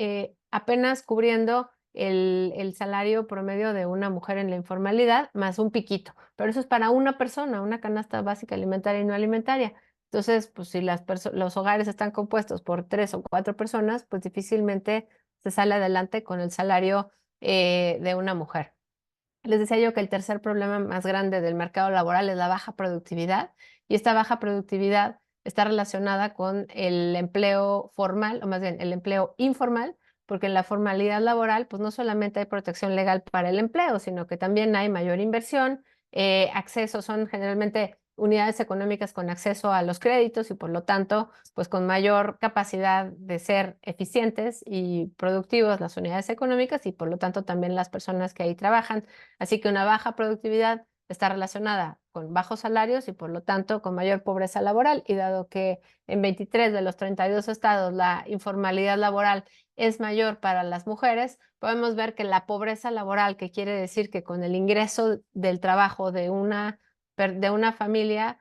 apenas cubriendo el salario promedio de una mujer en la informalidad, más un piquito. Pero eso es para una persona, una canasta básica alimentaria y no alimentaria. Entonces, pues si los hogares están compuestos por 3 o 4 personas, pues difícilmente se sale adelante con el salario de una mujer. Les decía yo que el tercer problema más grande del mercado laboral es la baja productividad y esta baja productividad está relacionada con el empleo formal o más bien el empleo informal, porque en la formalidad laboral pues no solamente hay protección legal para el empleo, sino que también hay mayor inversión, acceso, son generalmente unidades económicas con acceso a los créditos y por lo tanto pues con mayor capacidad de ser eficientes y productivos las unidades económicas y por lo tanto también las personas que ahí trabajan. Así que una baja productividad está relacionada con bajos salarios y por lo tanto con mayor pobreza laboral. Y dado que en 23 de los 32 estados la informalidad laboral es mayor para las mujeres, podemos ver que la pobreza laboral, que quiere decir que con el ingreso del trabajo de una familia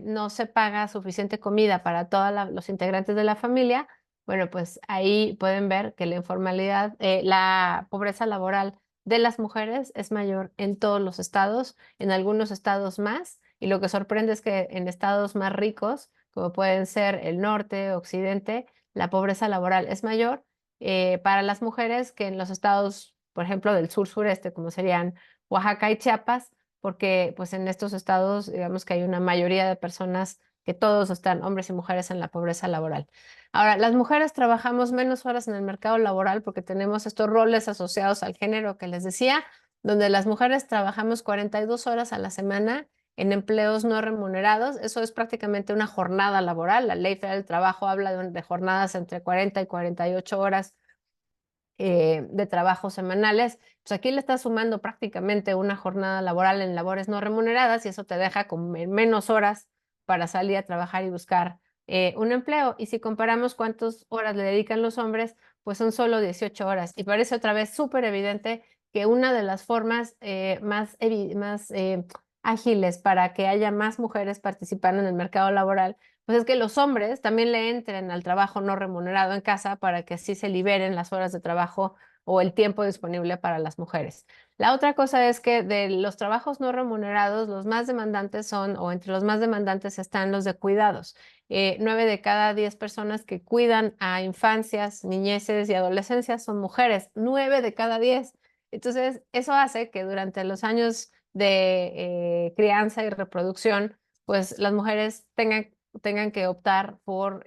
no se paga suficiente comida para todos los integrantes de la familia, bueno, pues ahí pueden ver que la informalidad, la pobreza laboral de las mujeres es mayor en todos los estados, en algunos estados más, y lo que sorprende es que en estados más ricos, como pueden ser el norte, occidente, la pobreza laboral es mayor para las mujeres que en los estados, por ejemplo, del sur-sureste, como serían Oaxaca y Chiapas, porque pues en estos estados, digamos que hay una mayoría de personas que todos están, hombres y mujeres, en la pobreza laboral. Ahora, las mujeres trabajamos menos horas en el mercado laboral porque tenemos estos roles asociados al género que les decía, donde las mujeres trabajamos 42 horas a la semana en empleos no remunerados. Eso es prácticamente una jornada laboral. La Ley Federal del Trabajo habla de jornadas entre 40 y 48 horas de trabajo semanales. Pues aquí le estás sumando prácticamente una jornada laboral en labores no remuneradas y eso te deja con menos horas para salir a trabajar y buscar un empleo. Y si comparamos cuántas horas le dedican los hombres, pues son solo 18 horas. Y parece otra vez súper evidente que una de las formas más ágiles para que haya más mujeres participando en el mercado laboral pues es que los hombres también le entren al trabajo no remunerado en casa para que así se liberen las horas de trabajo o el tiempo disponible para las mujeres. La otra cosa es que de los trabajos no remunerados, los más demandantes son, o entre los más demandantes están los de cuidados. 9 de cada 10 personas que cuidan a infancias, niñeces y adolescencias son mujeres. 9 de cada 10. Entonces, eso hace que durante los años de crianza y reproducción, pues las mujeres tengan que optar por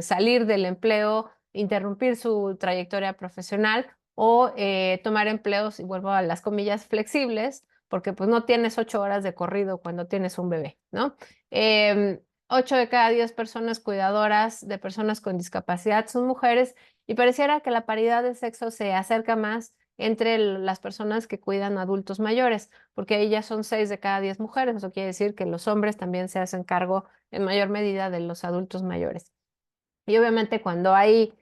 salir del empleo, interrumpir su trayectoria profesional o tomar empleos, y vuelvo a las comillas, flexibles, porque pues no tienes 8 horas de corrido cuando tienes un bebé, ¿no? 8 de cada 10 personas cuidadoras de personas con discapacidad son mujeres y pareciera que la paridad de sexo se acerca más entre las personas que cuidan a adultos mayores, porque ellas son 6 de cada 10 mujeres. Eso quiere decir que los hombres también se hacen cargo en mayor medida de los adultos mayores. Y obviamente cuando hay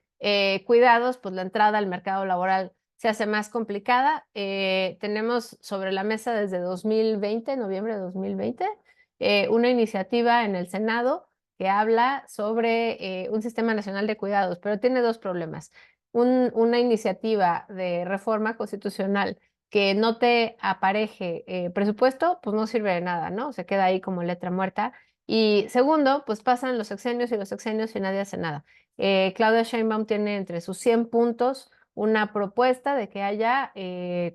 cuidados, pues la entrada al mercado laboral se hace más complicada. Tenemos sobre la mesa desde 2020, noviembre de 2020, una iniciativa en el Senado que habla sobre un sistema nacional de cuidados, pero tiene dos problemas. Una iniciativa de reforma constitucional que no te apareje presupuesto, pues no sirve de nada, ¿no? Se queda ahí como letra muerta. Y segundo, pues pasan los sexenios y nadie hace nada. Claudia Sheinbaum tiene entre sus 100 puntos una propuesta de que haya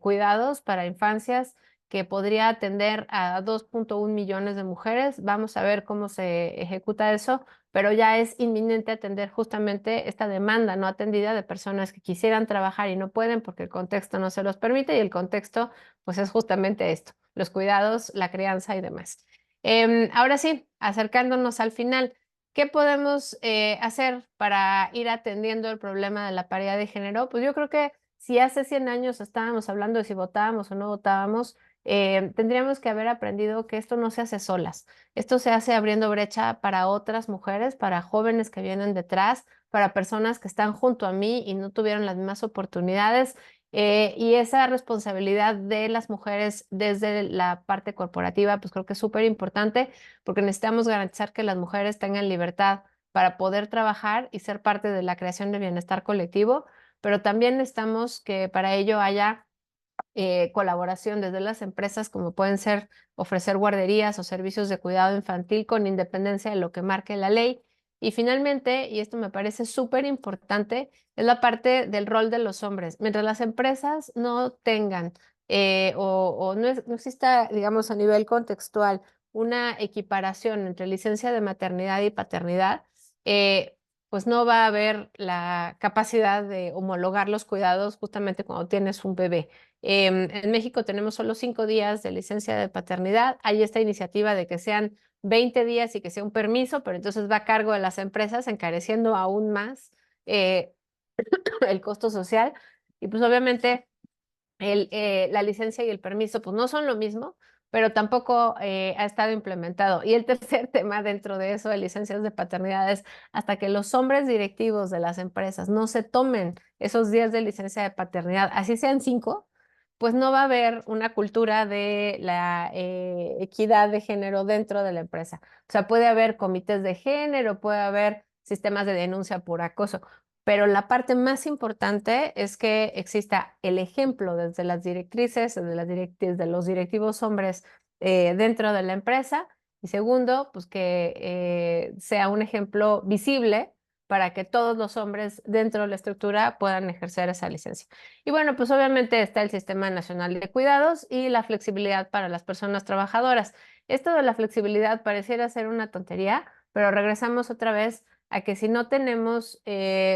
cuidados para infancias que podría atender a 2.1 millones de mujeres. Vamos a ver cómo se ejecuta eso, pero ya es inminente atender justamente esta demanda no atendida de personas que quisieran trabajar y no pueden porque el contexto no se los permite, y el contexto pues es justamente esto, los cuidados, la crianza y demás. Ahora sí, acercándonos al final, ¿qué podemos hacer para ir atendiendo el problema de la paridad de género? Pues yo creo que si hace 100 años estábamos hablando de si votábamos o no votábamos, tendríamos que haber aprendido que esto no se hace solas. Esto se hace abriendo brecha para otras mujeres, para jóvenes que vienen detrás, para personas que están junto a mí y no tuvieron las mismas oportunidades. Y esa responsabilidad de las mujeres desde la parte corporativa, pues creo que es súper importante porque necesitamos garantizar que las mujeres tengan libertad para poder trabajar y ser parte de la creación de bienestar colectivo, pero también necesitamos que para ello haya colaboración desde las empresas, como pueden ser ofrecer guarderías o servicios de cuidado infantil con independencia de lo que marque la ley. Y finalmente, y esto me parece súper importante, es la parte del rol de los hombres. Mientras las empresas no tengan o no exista, digamos, a nivel contextual, una equiparación entre licencia de maternidad y paternidad, pues no va a haber la capacidad de homologar los cuidados justamente cuando tienes un bebé. En México tenemos solo 5 días de licencia de paternidad. Hay esta iniciativa de que sean 20 días y que sea un permiso, pero entonces va a cargo de las empresas, encareciendo aún más eh, el costo social. Y pues obviamente la licencia y el permiso pues no son lo mismo, pero tampoco ha estado implementado. Y el tercer tema dentro de eso de licencias de paternidad es hasta que los hombres directivos de las empresas no se tomen esos días de licencia de paternidad, así sean 5, pues no va a haber una cultura de la equidad de género dentro de la empresa. O sea, puede haber comités de género, puede haber sistemas de denuncia por acoso, pero la parte más importante es que exista el ejemplo desde las directrices, desde los directivos hombres dentro de la empresa. Y segundo, pues que sea un ejemplo visible para que todos los hombres dentro de la estructura puedan ejercer esa licencia. Y bueno, pues obviamente está el Sistema Nacional de Cuidados y la flexibilidad para las personas trabajadoras. Esto de la flexibilidad pareciera ser una tontería, pero regresamos otra vez a que si no tenemos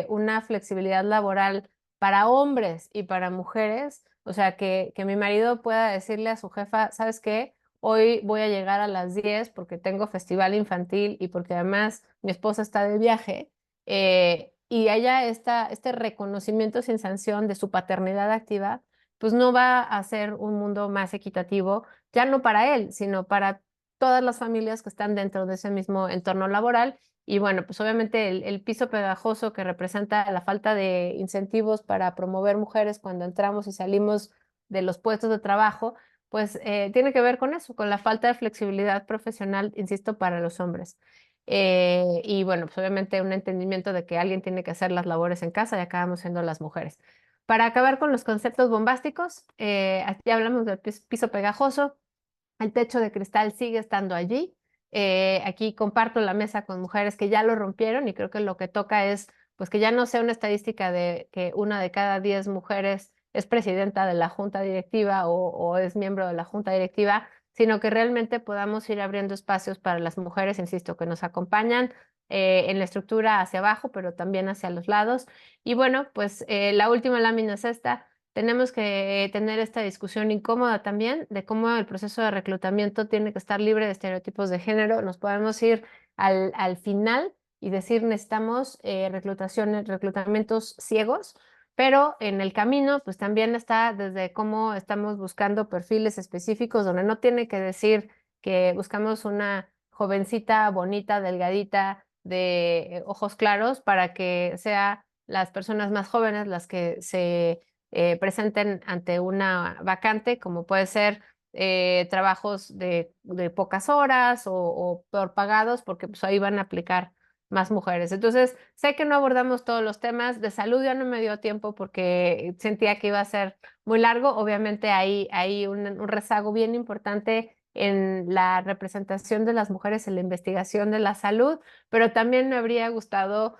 una flexibilidad laboral para hombres y para mujeres, o sea, que mi marido pueda decirle a su jefa, ¿sabes qué? Hoy voy a llegar a las 10 porque tengo festival infantil y porque además mi esposa está de viaje, y haya este reconocimiento sin sanción de su paternidad activa, pues no va a ser un mundo más equitativo, ya no para él, sino para todas las familias que están dentro de ese mismo entorno laboral. Y bueno, pues obviamente el piso pegajoso que representa la falta de incentivos para promover mujeres cuando entramos y salimos de los puestos de trabajo, pues tiene que ver con eso, con la falta de flexibilidad profesional, insisto, para los hombres. Y bueno, pues obviamente un entendimiento de que alguien tiene que hacer las labores en casa y acabamos siendo las mujeres. Para acabar con los conceptos bombásticos, ya hablamos del piso pegajoso, el techo de cristal sigue estando allí. Aquí comparto la mesa con mujeres que ya lo rompieron y creo que lo que toca es pues que ya no sea una estadística de que 1 de cada 10 mujeres es presidenta de la junta directiva o es miembro de la junta directiva, sino que realmente podamos ir abriendo espacios para las mujeres, insisto, que nos acompañan en la estructura hacia abajo, pero también hacia los lados. Y bueno, pues la última lámina es esta. Tenemos que tener esta discusión incómoda también de cómo el proceso de reclutamiento tiene que estar libre de estereotipos de género. Nos podemos ir al final y decir necesitamos reclutamientos ciegos, pero en el camino pues también está desde cómo estamos buscando perfiles específicos donde no tiene que decir que buscamos una jovencita bonita, delgadita, de ojos claros para que sea las personas más jóvenes las que se presenten ante una vacante, como puede ser trabajos de pocas horas o peor pagados, porque pues ahí van a aplicar más mujeres. Entonces, sé que no abordamos todos los temas. De salud ya no me dio tiempo porque sentía que iba a ser muy largo. Obviamente hay un rezago bien importante en la representación de las mujeres en la investigación de la salud, pero también me habría gustado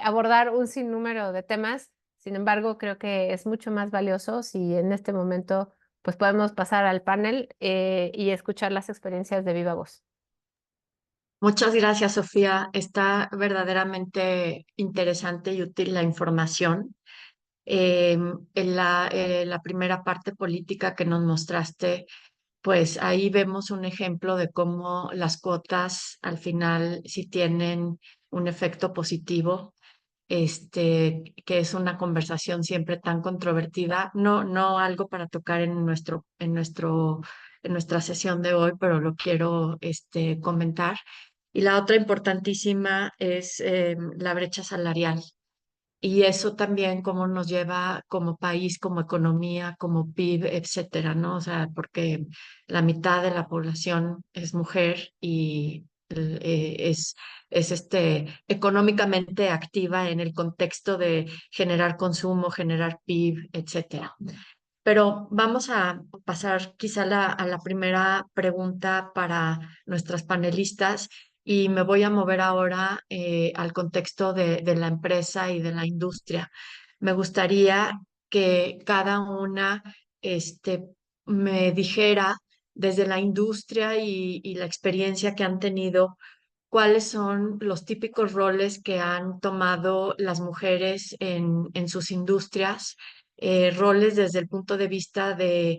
abordar un sinnúmero de temas. Sin embargo, creo que es mucho más valioso si en este momento pues podemos pasar al panel y escuchar las experiencias de viva voz. Muchas gracias, Sofía. Está verdaderamente interesante y útil la información. En la primera parte política que nos mostraste, pues ahí vemos un ejemplo de cómo las cuotas al final sí tienen un efecto positivo, que es una conversación siempre tan controvertida, no algo para tocar en nuestra sesión de hoy, pero lo quiero comentar. Y la otra importantísima es la brecha salarial. Y eso también cómo nos lleva como país, como economía, como PIB, etcétera, ¿no? O sea, porque la mitad de la población es mujer y es económicamente activa en el contexto de generar consumo, generar PIB, etcétera. Pero vamos a pasar quizá a la primera pregunta para nuestras panelistas y me voy a mover ahora al contexto de la empresa y de la industria. Me gustaría que cada una me dijera desde la industria y la experiencia que han tenido, cuáles son los típicos roles que han tomado las mujeres en sus industrias, roles desde el punto de vista de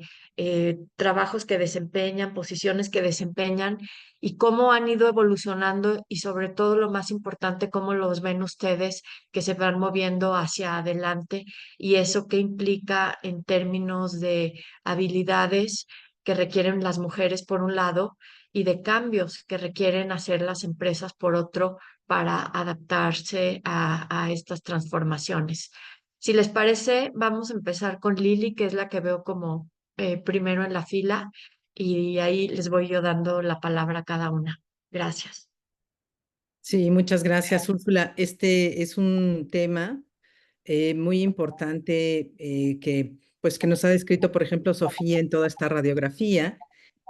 trabajos que desempeñan, posiciones que desempeñan y cómo han ido evolucionando y sobre todo lo más importante, cómo los ven ustedes que se van moviendo hacia adelante y eso qué implica en términos de habilidades que requieren las mujeres por un lado y de cambios que requieren hacer las empresas por otro para adaptarse a estas transformaciones. Si les parece, vamos a empezar con Lili, que es la que veo como primero en la fila, y ahí les voy yo dando la palabra a cada una. Gracias. Sí, muchas gracias, Úrsula. Este es un tema muy importante que nos ha descrito, por ejemplo, Sofía en toda esta radiografía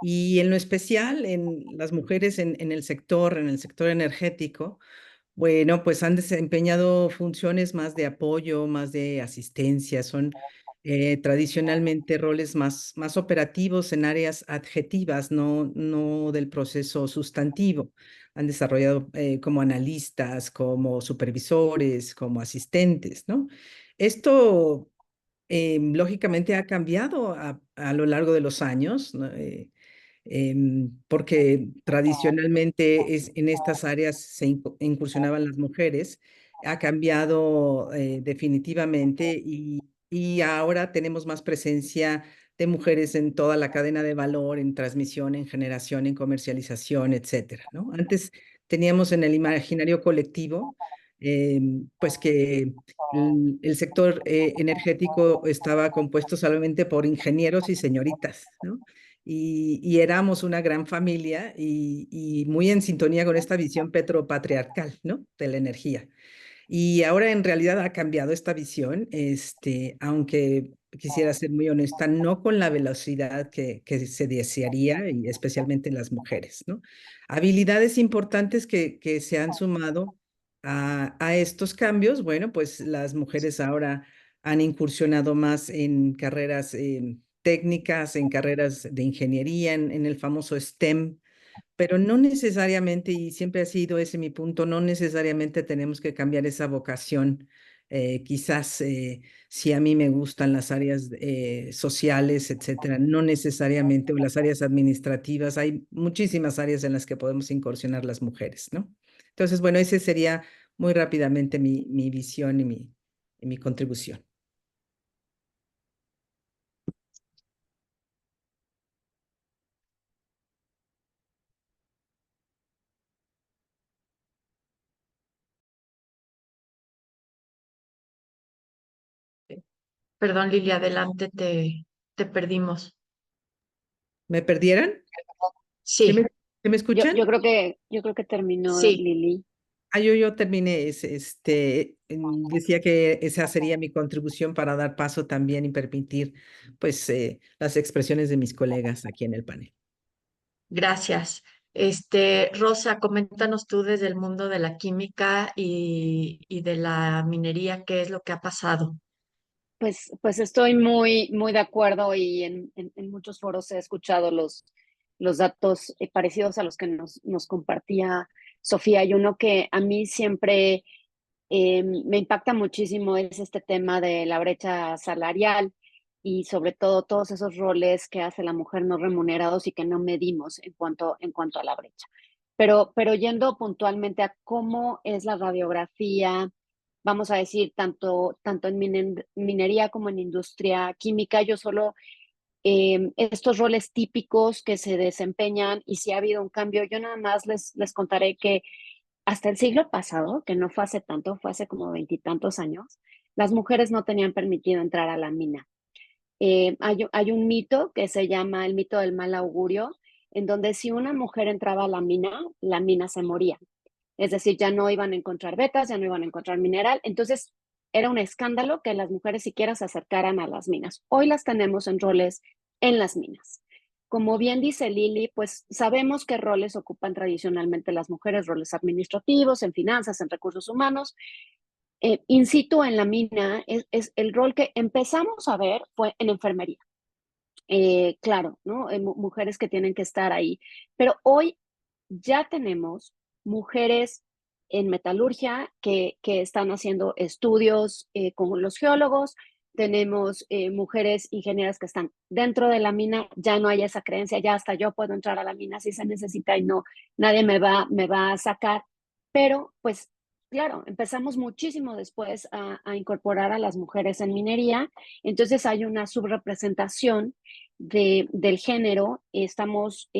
y en lo especial en las mujeres en en el sector energético. Bueno, pues han desempeñado funciones más de apoyo, más de asistencia, son tradicionalmente roles más operativos en áreas adjetivas, no del proceso sustantivo. Han desarrollado como analistas, como supervisores, como asistentes, ¿no? Esto lógicamente ha cambiado a lo largo de los años, ¿no? Porque tradicionalmente en estas áreas se incursionaban las mujeres, ha cambiado definitivamente y ahora tenemos más presencia de mujeres en toda la cadena de valor, en transmisión, en generación, en comercialización, etcétera, ¿no? Antes teníamos en el imaginario colectivo, pues que el sector energético estaba compuesto solamente por ingenieros y señoritas, ¿no? Y éramos una gran familia y muy en sintonía con esta visión petropatriarcal, ¿no? De la energía. Y ahora en realidad ha cambiado esta visión, aunque quisiera ser muy honesta, no con la velocidad que se desearía, y especialmente en las mujeres, ¿no? Habilidades importantes que se han sumado a estos cambios, bueno, pues las mujeres ahora han incursionado más en carreras técnicas, en carreras de ingeniería, en el famoso STEM, pero no necesariamente, y siempre ha sido ese mi punto, no necesariamente tenemos que cambiar esa vocación. Quizás si a mí me gustan las áreas sociales, etcétera, no necesariamente, o las áreas administrativas, hay muchísimas áreas en las que podemos incursionar las mujeres, ¿no? Entonces, bueno, ese sería muy rápidamente mi visión y mi contribución. Perdón, Lili, adelante, te perdimos. ¿Me perdieron? ¿Sí Sí, me escuchan? Yo creo que terminó sí. Lili. Yo terminé, decía que esa sería mi contribución para dar paso también y permitir, pues, las expresiones de mis colegas aquí en el panel. Gracias. Rosa, coméntanos tú desde el mundo de la química y de la minería, ¿qué es lo que ha pasado? Pues estoy muy de acuerdo y en muchos foros he escuchado los datos parecidos a los que nos compartía Sofía. Y uno que a mí siempre me impacta muchísimo es este tema de la brecha salarial y sobre todo todos esos roles que hace la mujer no remunerados y que no medimos en cuanto a la brecha. Pero yendo puntualmente a cómo es la radiografía, vamos a decir, tanto en minería como en industria química, yo solo estos roles típicos que se desempeñan y si ha habido un cambio, yo nada más les contaré que hasta el siglo pasado, que no fue hace tanto, fue hace como 20 y tantos años, las mujeres no tenían permitido entrar a la mina. Hay un mito que se llama el mito del mal augurio, en donde si una mujer entraba a la mina se moría. Es decir, ya no iban a encontrar vetas, ya no iban a encontrar mineral. Entonces, era un escándalo que las mujeres siquiera se acercaran a las minas. Hoy las tenemos en roles en las minas. Como bien dice Lili, pues sabemos qué roles ocupan tradicionalmente las mujeres, roles administrativos, en finanzas, en recursos humanos. In situ en la mina es el rol que empezamos a ver fue en enfermería. Claro, ¿no? Mujeres que tienen que estar ahí. Pero hoy ya tenemos mujeres en metalurgia que están haciendo estudios con los geólogos, tenemos mujeres ingenieras que están dentro de la mina, ya no hay esa creencia, ya hasta yo puedo entrar a la mina si se necesita y no, nadie me va a sacar, pero pues claro, empezamos muchísimo después a incorporar a las mujeres en minería, entonces hay una subrepresentación del género. Estamos,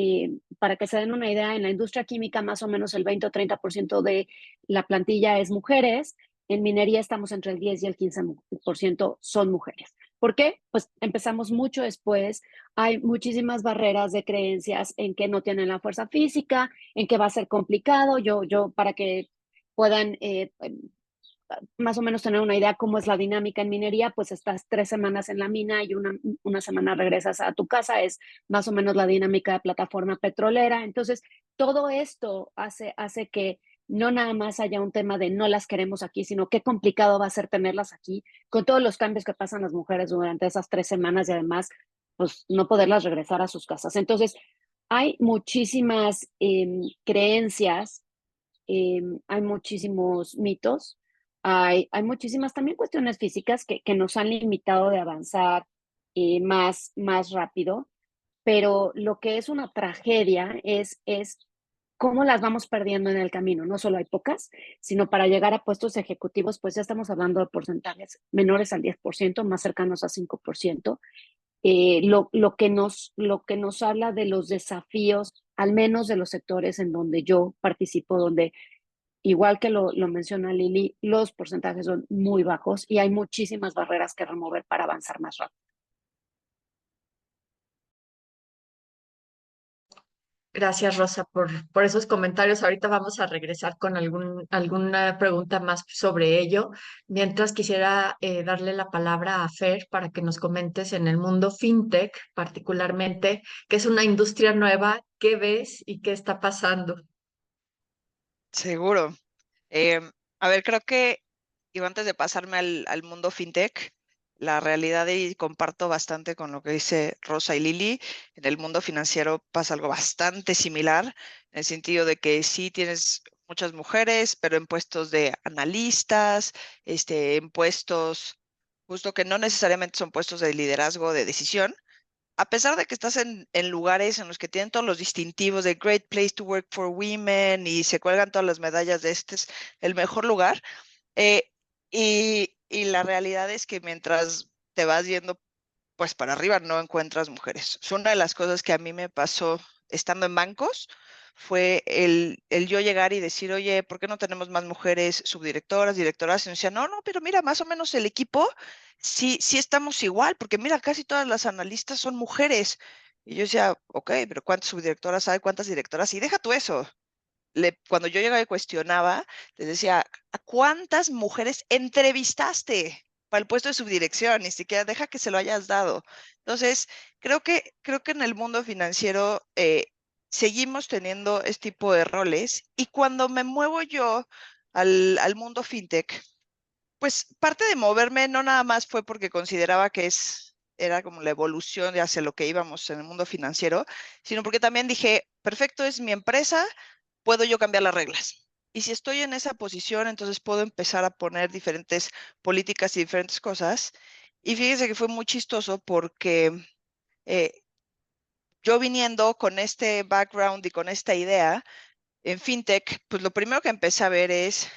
para que se den una idea, en la industria química más o menos el 20 o 30% de la plantilla es mujeres, en minería estamos entre el 10 y el 15% son mujeres. ¿Por qué? Pues empezamos mucho después, hay muchísimas barreras de creencias en que no tienen la fuerza física, en que va a ser complicado, para que puedan más o menos tener una idea cómo es la dinámica en minería, pues estás 3 semanas en la mina y una semana regresas a tu casa, es más o menos la dinámica de plataforma petrolera. Entonces, todo esto hace que no nada más haya un tema de no las queremos aquí, sino qué complicado va a ser tenerlas aquí, con todos los cambios que pasan las mujeres durante esas 3 semanas y además, pues no poderlas regresar a sus casas. Entonces, hay muchísimas creencias, hay muchísimos mitos, hay muchísimas también cuestiones físicas que nos han limitado de avanzar más rápido, pero lo que es una tragedia es cómo las vamos perdiendo en el camino. No solo hay pocas, sino para llegar a puestos ejecutivos, pues ya estamos hablando de porcentajes menores al 10%, más cercanos a 5%. Lo que nos habla de los desafíos, al menos de los sectores en donde yo participo, donde igual que lo menciona Lili, los porcentajes son muy bajos y hay muchísimas barreras que remover para avanzar más rápido. Gracias, Rosa, por esos comentarios. Ahorita vamos a regresar con alguna pregunta más sobre ello. Mientras quisiera darle la palabra a Fer para que nos comentes en el mundo fintech, particularmente, que es una industria nueva, ¿qué ves y qué está pasando? Seguro. A ver, creo que, y antes de pasarme al mundo fintech, la realidad, y comparto bastante con lo que dice Rosa y Lili, en el mundo financiero pasa algo bastante similar, en el sentido de que sí tienes muchas mujeres, pero en puestos de analistas, en puestos justo que no necesariamente son puestos de liderazgo, de decisión, a pesar de que estás en lugares en los que tienen todos los distintivos de Great Place to Work for Women y se cuelgan todas las medallas de este es el mejor lugar, eh, y la realidad es que mientras te vas yendo pues para arriba no encuentras mujeres. Es una de las cosas que a mí me pasó estando en bancos, fue el yo llegar y decir, oye, ¿por qué no tenemos más mujeres subdirectoras, directoras? Y me decían, no, pero mira, más o menos el equipo sí estamos igual, porque mira, casi todas las analistas son mujeres. Y yo decía, ok, pero ¿cuántas subdirectoras hay? ¿Cuántas directoras? Y deja tú eso. Cuando yo llegaba y cuestionaba, les decía, ¿a cuántas mujeres entrevistaste para el puesto de subdirección? Ni siquiera deja que se lo hayas dado. Entonces, creo que en el mundo financiero seguimos teniendo este tipo de roles, y cuando me muevo yo al mundo fintech, pues parte de moverme no nada más fue porque consideraba que era como la evolución de hacia lo que íbamos en el mundo financiero, sino porque también dije, perfecto, es mi empresa, puedo yo cambiar las reglas. Y si estoy en esa posición, entonces puedo empezar a poner diferentes políticas y diferentes cosas. Y fíjense que fue muy chistoso porque eh, yo viniendo con este background y con esta idea en fintech, pues lo primero que empecé a ver es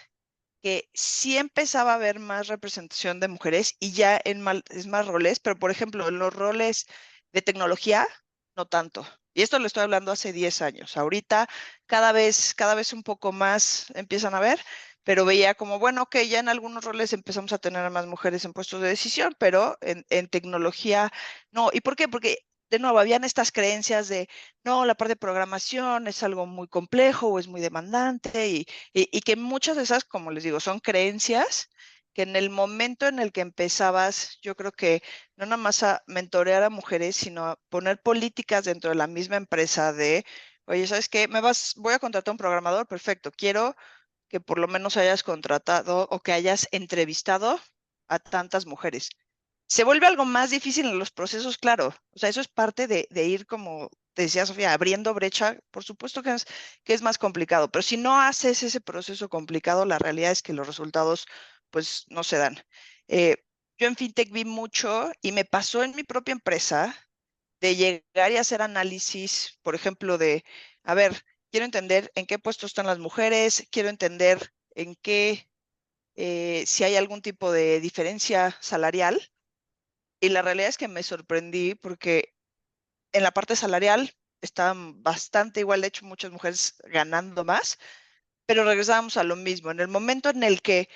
que sí empezaba a haber más representación de mujeres y ya es más roles, pero por ejemplo, en los roles de tecnología, no tanto. Y esto lo estoy hablando hace 10 años. Ahorita cada vez un poco más empiezan a ver, pero veía como, bueno, ok, ya en algunos roles empezamos a tener a más mujeres en puestos de decisión, pero en tecnología no. ¿Y por qué? Porque de nuevo habían estas creencias de, no, la parte de programación es algo muy complejo o es muy demandante, y que muchas de esas, como les digo, son creencias que en el momento en el que empezabas, yo creo que no nada más a mentorear a mujeres, sino a poner políticas dentro de la misma empresa de, oye, ¿sabes qué? Voy a contratar a un programador, perfecto, quiero que por lo menos hayas contratado o que hayas entrevistado a tantas mujeres. Se vuelve algo más difícil en los procesos, claro. O sea, eso es parte de ir, como te decía Sofía, abriendo brecha. Por supuesto que es más complicado, pero si no haces ese proceso complicado, la realidad es que los resultados pues no se dan. Eh, yo en FinTech vi mucho y me pasó en mi propia empresa de llegar y hacer análisis, por ejemplo, de, a ver, quiero entender en qué puestos están las mujeres, quiero entender en qué, si hay algún tipo de diferencia salarial. Y la realidad es que me sorprendí porque en la parte salarial estaban bastante igual, de hecho muchas mujeres ganando más, pero regresábamos a lo mismo. En el momento en el que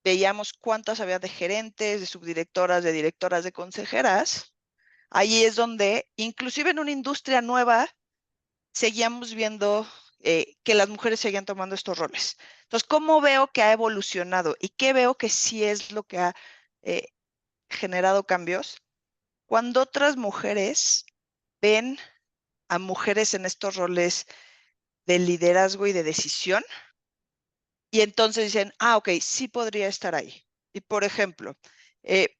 veíamos cuántas había de gerentes, de subdirectoras, de directoras, de consejeras, ahí es donde, inclusive en una industria nueva, seguíamos viendo que las mujeres seguían tomando estos roles. Entonces, ¿cómo veo que ha evolucionado y qué veo que sí es lo que ha eh, generado cambios? Cuando otras mujeres ven a mujeres en estos roles de liderazgo y de decisión, y entonces dicen, ah, ok, sí podría estar ahí. Y por ejemplo, eh,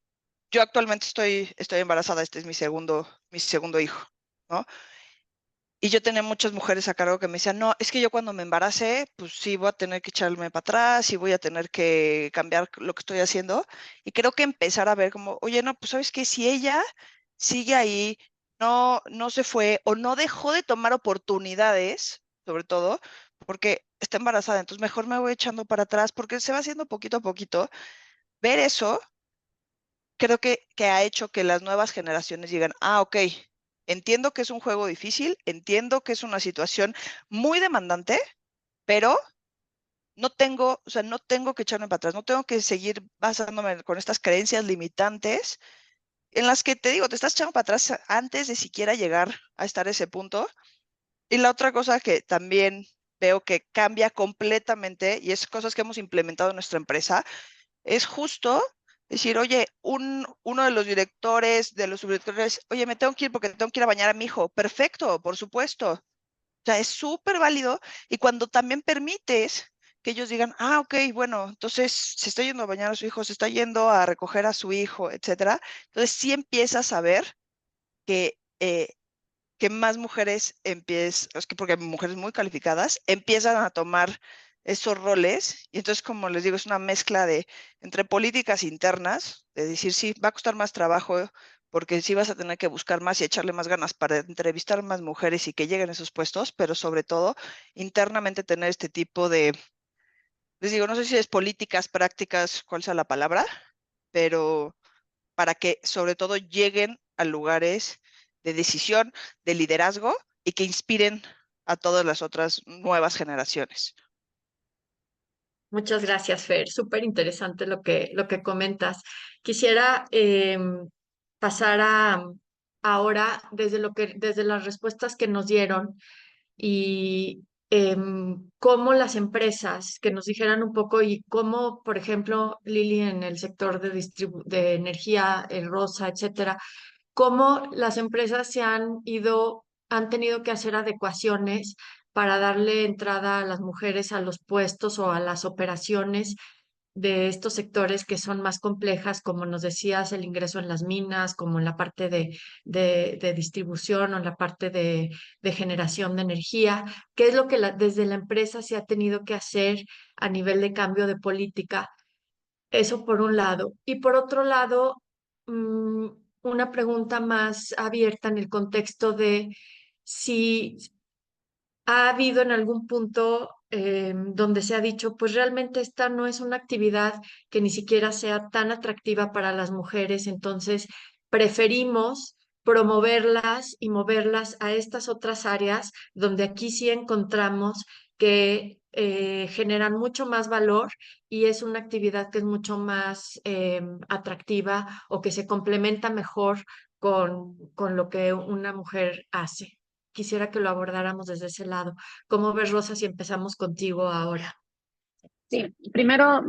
yo actualmente estoy embarazada, este es mi segundo hijo, ¿no? Y yo tenía muchas mujeres a cargo que me decían, no, es que yo cuando me embarace, pues sí voy a tener que echarme para atrás y voy a tener que cambiar lo que estoy haciendo. Y creo que empezar a ver como, oye, no, pues sabes que si ella sigue ahí, no se fue o no dejó de tomar oportunidades, sobre todo, porque está embarazada, entonces mejor me voy echando para atrás porque se va haciendo poquito a poquito. Ver eso creo que ha hecho que las nuevas generaciones digan, ah, ok, entiendo que es un juego difícil, entiendo que es una situación muy demandante, pero o sea, no tengo que echarme para atrás, no tengo que seguir basándome con estas creencias limitantes en las que te digo, te estás echando para atrás antes de siquiera llegar a estar a ese punto. Y la otra cosa que también veo que cambia completamente, y es cosas que hemos implementado en nuestra empresa, es justo decir, oye, uno de los subdirectores, oye, me tengo que ir porque tengo que ir a bañar a mi hijo. Perfecto, por supuesto. O sea, es súper válido. Y cuando también permites que ellos digan, ah, ok, bueno, entonces se está yendo a bañar a su hijo, se está yendo a recoger a su hijo, etcétera. Entonces sí empiezas a ver que más mujeres empiezan, es que porque mujeres muy calificadas empiezan a tomar esos roles, y entonces, como les digo, es una mezcla de entre políticas internas, de decir, sí, va a costar más trabajo, porque sí vas a tener que buscar más y echarle más ganas para entrevistar más mujeres y que lleguen a esos puestos, pero sobre todo internamente tener este tipo de, les digo, no sé si es políticas, prácticas, cuál sea la palabra, pero para que sobre todo lleguen a lugares de decisión, de liderazgo y que inspiren a todas las otras nuevas generaciones. Muchas gracias, Fer. Súper interesante lo que comentas. Quisiera pasar a ahora desde las respuestas que nos dieron y cómo las empresas que nos dijeran un poco y cómo, por ejemplo, Lili en el sector de energía, Rosa, etcétera, cómo las empresas han tenido que hacer adecuaciones para darle entrada a las mujeres a los puestos o a las operaciones de estos sectores que son más complejas, como nos decías, el ingreso en las minas, como en la parte de distribución o en la parte de generación de energía. ¿Qué es lo que desde la empresa se ha tenido que hacer a nivel de cambio de política? Eso por un lado. Y por otro lado, mm, una pregunta más abierta en el contexto de si ha habido en algún punto donde se ha dicho, pues realmente esta no es una actividad que ni siquiera sea tan atractiva para las mujeres, entonces preferimos promoverlas y moverlas a estas otras áreas donde aquí sí encontramos que generan mucho más valor y es una actividad que es mucho más atractiva o que se complementa mejor con lo que una mujer hace. Quisiera que lo abordáramos desde ese lado. ¿Cómo ves, Rosa, si empezamos contigo ahora? Sí, primero,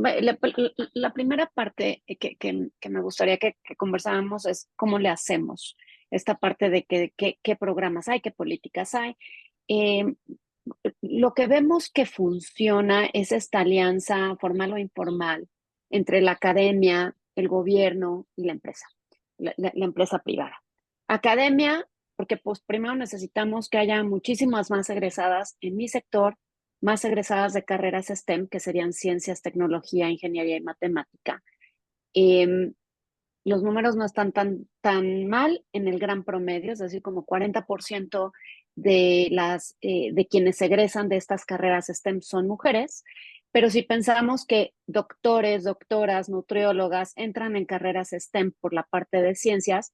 la primera parte que me gustaría que conversáramos es cómo le hacemos esta parte de qué programas hay, qué políticas hay. Eh, lo que vemos que funciona es esta alianza formal o informal entre la academia, el gobierno y la empresa, la empresa privada. Academia, porque pues primero necesitamos que haya muchísimas más egresadas en mi sector, más egresadas de carreras STEM, que serían ciencias, tecnología, ingeniería y matemática. Eh, los números no están tan mal en el gran promedio, es decir, como 40% de quienes egresan de estas carreras STEM son mujeres, pero si pensamos que doctores, doctoras, nutriólogas entran en carreras STEM por la parte de ciencias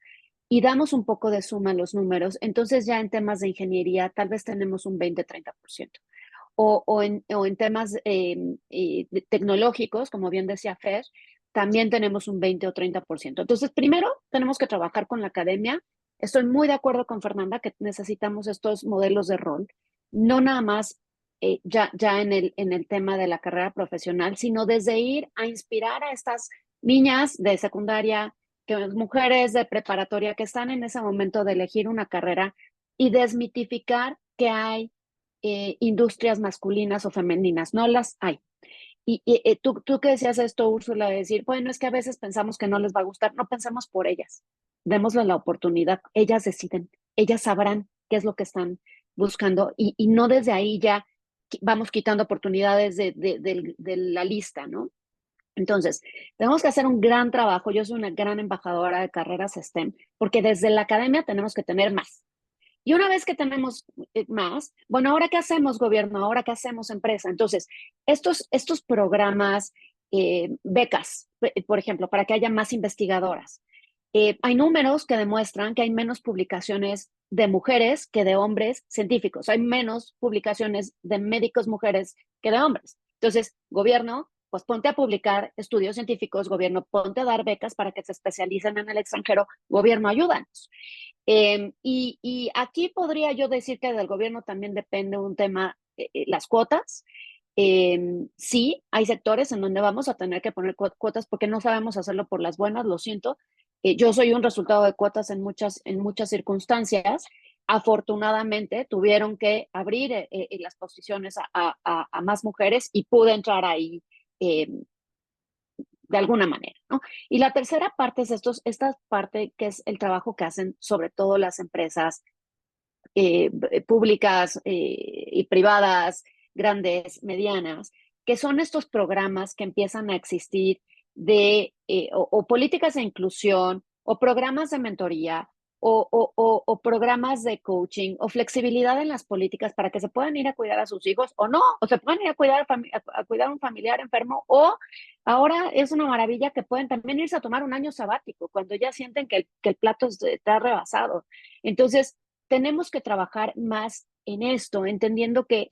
y damos un poco de suma a los números, entonces ya en temas de ingeniería tal vez tenemos un 20-30%. O en temas tecnológicos, como bien decía Fer, también tenemos un 20 o 30%. Entonces, primero tenemos que trabajar con la academia. Estoy muy de acuerdo con Fernanda que necesitamos estos modelos de rol, no nada más ya en el tema de la carrera profesional, sino desde ir a inspirar a estas niñas de secundaria, que mujeres de preparatoria que están en ese momento de elegir una carrera y desmitificar que hay industrias masculinas o femeninas, no las hay. Y tú que decías esto, Úrsula, de decir, bueno, es que a veces pensamos que no les va a gustar, no pensemos por ellas, démosle la oportunidad, ellas deciden, ellas sabrán qué es lo que están buscando y no desde ahí ya vamos quitando oportunidades de la lista, ¿no? Entonces, tenemos que hacer un gran trabajo. Yo soy una gran embajadora de carreras STEM, porque desde la academia tenemos que tener más. Y una vez que tenemos más, bueno, ¿ahora qué hacemos, gobierno? ¿Ahora qué hacemos, empresa? Entonces, estos programas, becas, por ejemplo, para que haya más investigadoras. Hay números que demuestran que hay menos publicaciones de mujeres que de hombres científicos. Hay menos publicaciones de médicos mujeres que de hombres. Entonces, gobierno, pues ponte a publicar estudios científicos, gobierno, ponte a dar becas para que se especialicen en el extranjero, gobierno, ayúdanos. Y aquí podría yo decir que del gobierno también depende un tema, las cuotas. Sí, hay sectores en donde vamos a tener que poner cuotas porque no sabemos hacerlo por las buenas, lo siento. Yo soy un resultado de cuotas en muchas circunstancias. Afortunadamente tuvieron que abrir las posiciones a más mujeres y pude entrar ahí de alguna manera, ¿no? Y la tercera parte es esta parte que es el trabajo que hacen sobre todo las empresas públicas y privadas, grandes, medianas, que son estos programas que empiezan a existir o políticas de inclusión, o programas de mentoría, o programas de coaching, o flexibilidad en las políticas para que se puedan ir a cuidar a sus hijos o no, o se puedan ir a cuidar a un familiar enfermo, o ahora es una maravilla que pueden también irse a tomar un año sabático cuando ya sienten que el plato está rebasado. Entonces, tenemos que trabajar más en esto, entendiendo que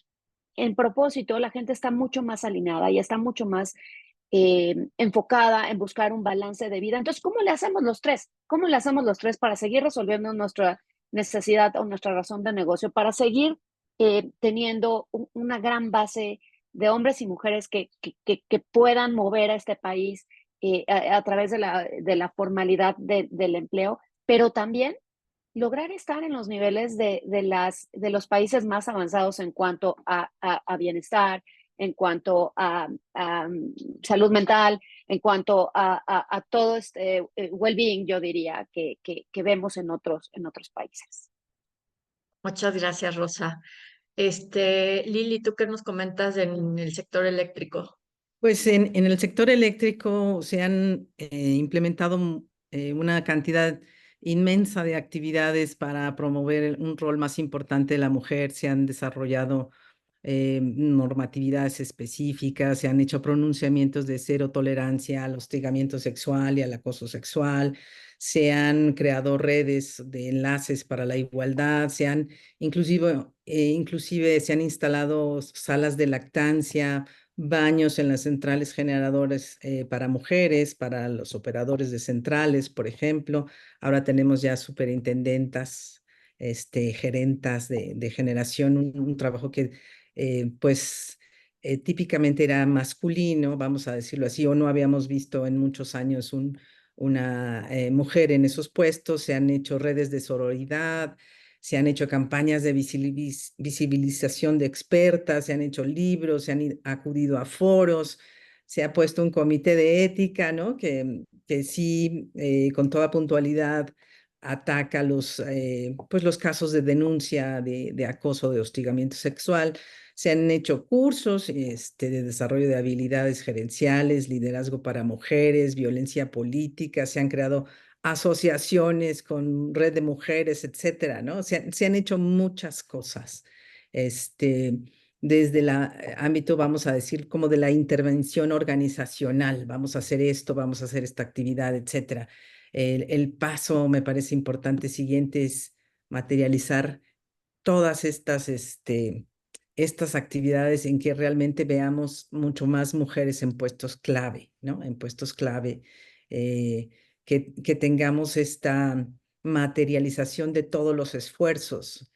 en propósito la gente está mucho más alineada y está mucho más enfocada en buscar un balance de vida. Entonces, ¿cómo le hacemos los tres? ¿Cómo le hacemos los tres para seguir resolviendo nuestra necesidad o nuestra razón de negocio, para seguir teniendo una gran base de hombres y mujeres que puedan mover a este país a través de la formalidad del empleo, pero también lograr estar en los niveles de los países más avanzados en cuanto a bienestar, en cuanto a salud mental, en cuanto a todo este well-being, yo diría, que vemos en otros países. Muchas gracias, Rosa. Lili, ¿tú qué nos comentas en el sector eléctrico? Pues en el sector eléctrico se han implementado una cantidad inmensa de actividades para promover un rol más importante de la mujer. Se han desarrollado normatividades específicas, se han hecho pronunciamientos de cero tolerancia al hostigamiento sexual y al acoso sexual, se han creado redes de enlaces para la igualdad, inclusive se han instalado salas de lactancia, baños en las centrales generadoras para mujeres, para los operadores de centrales, por ejemplo. Ahora tenemos ya superintendentas, gerentas de generación, un trabajo que pues típicamente era masculino, vamos a decirlo así, o no habíamos visto en muchos años una mujer en esos puestos. Se han hecho redes de sororidad, se han hecho campañas de visibilización de expertas, se han hecho libros, se han acudido a foros, se ha puesto un comité de ética, ¿no? Que sí, con toda puntualidad, ataca pues los casos de denuncia de acoso, de hostigamiento sexual. Se han hecho cursos de desarrollo de habilidades gerenciales, liderazgo para mujeres, violencia política, se han creado asociaciones con red de mujeres, etcétera, ¿no? Se han hecho muchas cosas. Desde el ámbito, vamos a decir, como de la intervención organizacional, vamos a hacer esto, vamos a hacer esta actividad, etcétera. El paso, me parece importante, siguiente es materializar todas estas actividades en que realmente veamos mucho más mujeres en puestos clave, ¿no? En puestos clave, que tengamos esta materialización de todos los esfuerzos.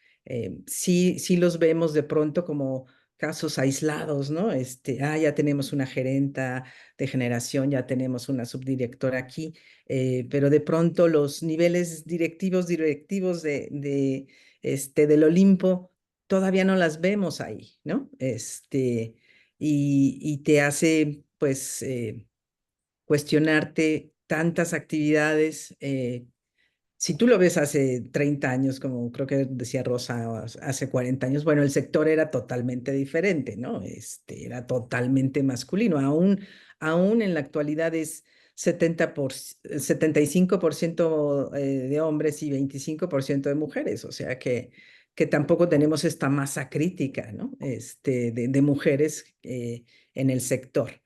Sí los vemos de pronto como casos aislados, ¿no? Ya tenemos una gerenta de generación, ya tenemos una subdirectora aquí, pero de pronto los niveles directivos del Olimpo todavía no las vemos ahí, ¿no? Y te hace, pues, cuestionarte tantas actividades. Si tú lo ves hace 30 años, como creo que decía Rosa, hace 40 años, bueno, el sector era totalmente diferente, ¿no? Era totalmente masculino. Aún en la actualidad es 75% de hombres y 25% de mujeres, o sea que tampoco tenemos esta masa crítica, ¿no? De mujeres en el sector.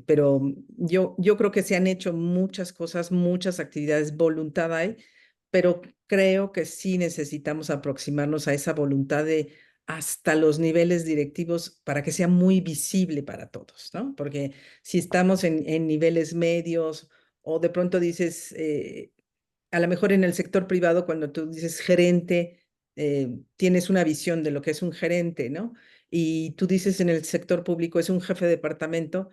Pero yo creo que se han hecho muchas cosas, muchas actividades, voluntad hay, pero creo que sí necesitamos aproximarnos a esa voluntad de hasta los niveles directivos para que sea muy visible para todos, ¿no? Porque si estamos en niveles medios o de pronto dices, a lo mejor en el sector privado, cuando tú dices gerente, tienes una visión de lo que es un gerente, ¿no? Y tú dices en el sector público es un jefe de departamento,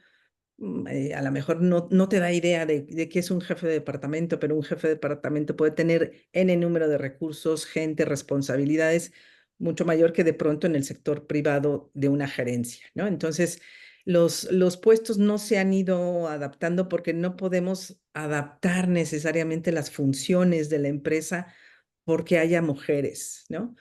a lo mejor no te da idea de qué es un jefe de departamento, pero un jefe de departamento puede tener N número de recursos, gente, responsabilidades, mucho mayor que de pronto en el sector privado de una gerencia, ¿no? Entonces, los puestos no se han ido adaptando porque no podemos adaptar necesariamente las funciones de la empresa porque haya mujeres, ¿no?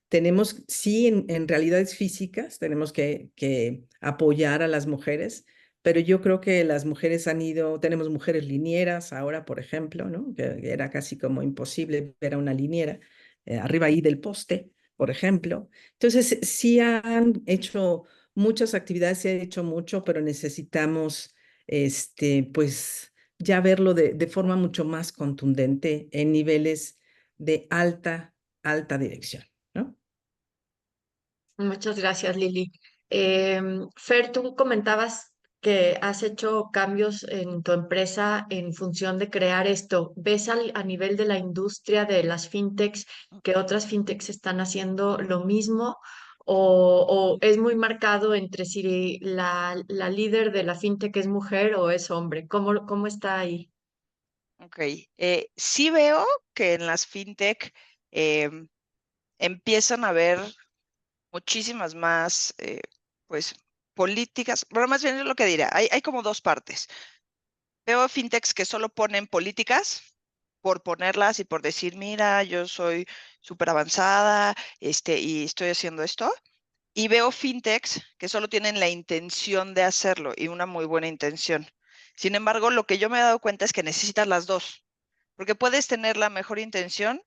Tenemos, sí, en realidades físicas, tenemos que apoyar a las mujeres, pero yo creo que las mujeres han ido, tenemos mujeres linieras ahora, por ejemplo, ¿no? Que era casi como imposible ver a una liniera arriba ahí del poste, por ejemplo. Entonces, sí han hecho muchas actividades, se ha hecho mucho, pero necesitamos, pues, ya verlo de forma mucho más contundente en niveles de alta dirección, ¿no? Muchas gracias, Lili. Fer, tú comentabas que has hecho cambios en tu empresa en función de crear esto. ¿Ves a nivel de la industria de las fintechs que otras fintechs están haciendo lo mismo? ¿O es muy marcado entre si la líder de la fintech es mujer o es hombre? ¿Cómo está ahí? Ok, sí veo que en las fintech em, empiezan a haber muchísimas más, pues, políticas. Bueno, más bien es lo que diré. Hay como dos partes. Veo fintechs que solo ponen políticas por ponerlas y por decir, mira, yo soy súper avanzada, y estoy haciendo esto. Y veo fintechs que solo tienen la intención de hacerlo y una muy buena intención. Sin embargo, lo que yo me he dado cuenta es que necesitas las dos, porque puedes tener la mejor intención,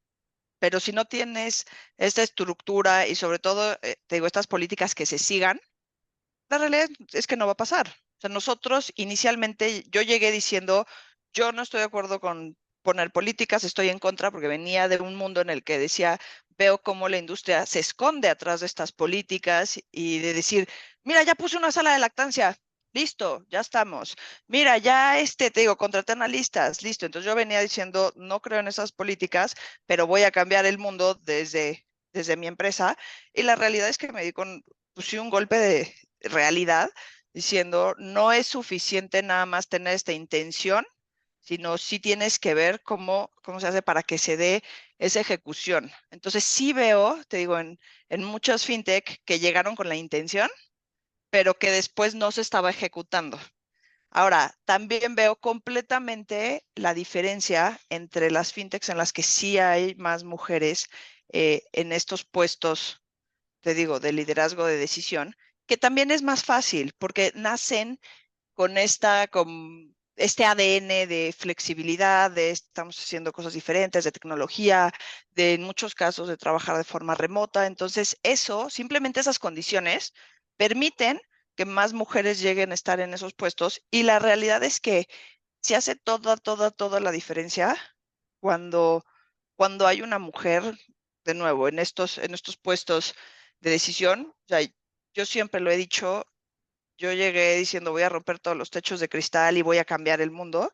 pero si no tienes esta estructura y sobre todo, te digo, estas políticas que se sigan, la realidad es que no va a pasar. O sea, nosotros inicialmente, yo llegué diciendo, yo no estoy de acuerdo con poner políticas, estoy en contra porque venía de un mundo en el que decía, veo cómo la industria se esconde atrás de estas políticas y de decir, mira, ya puse una sala de lactancia, listo, ya estamos. Mira, ya te digo, contraté analistas, listo. Entonces yo venía diciendo, no creo en esas políticas, pero voy a cambiar el mundo desde mi empresa. Y la realidad es que me di con, pues sí, un golpe de realidad, diciendo, no es suficiente nada más tener esta intención, sino sí tienes que ver cómo se hace para que se dé esa ejecución. Entonces sí veo, te digo, en muchos fintech que llegaron con la intención, pero que después no se estaba ejecutando. Ahora, también veo completamente la diferencia entre las fintechs en las que sí hay más mujeres en estos puestos, te digo, de liderazgo de decisión, que también es más fácil porque nacen con este ADN de flexibilidad, de estamos haciendo cosas diferentes, de tecnología, de en muchos casos de trabajar de forma remota. Entonces, simplemente esas condiciones permiten que más mujeres lleguen a estar en esos puestos y la realidad es que se hace toda la diferencia cuando, cuando hay una mujer, de nuevo, en estos puestos de decisión. O sea, yo siempre lo he dicho, yo llegué diciendo voy a romper todos los techos de cristal y voy a cambiar el mundo,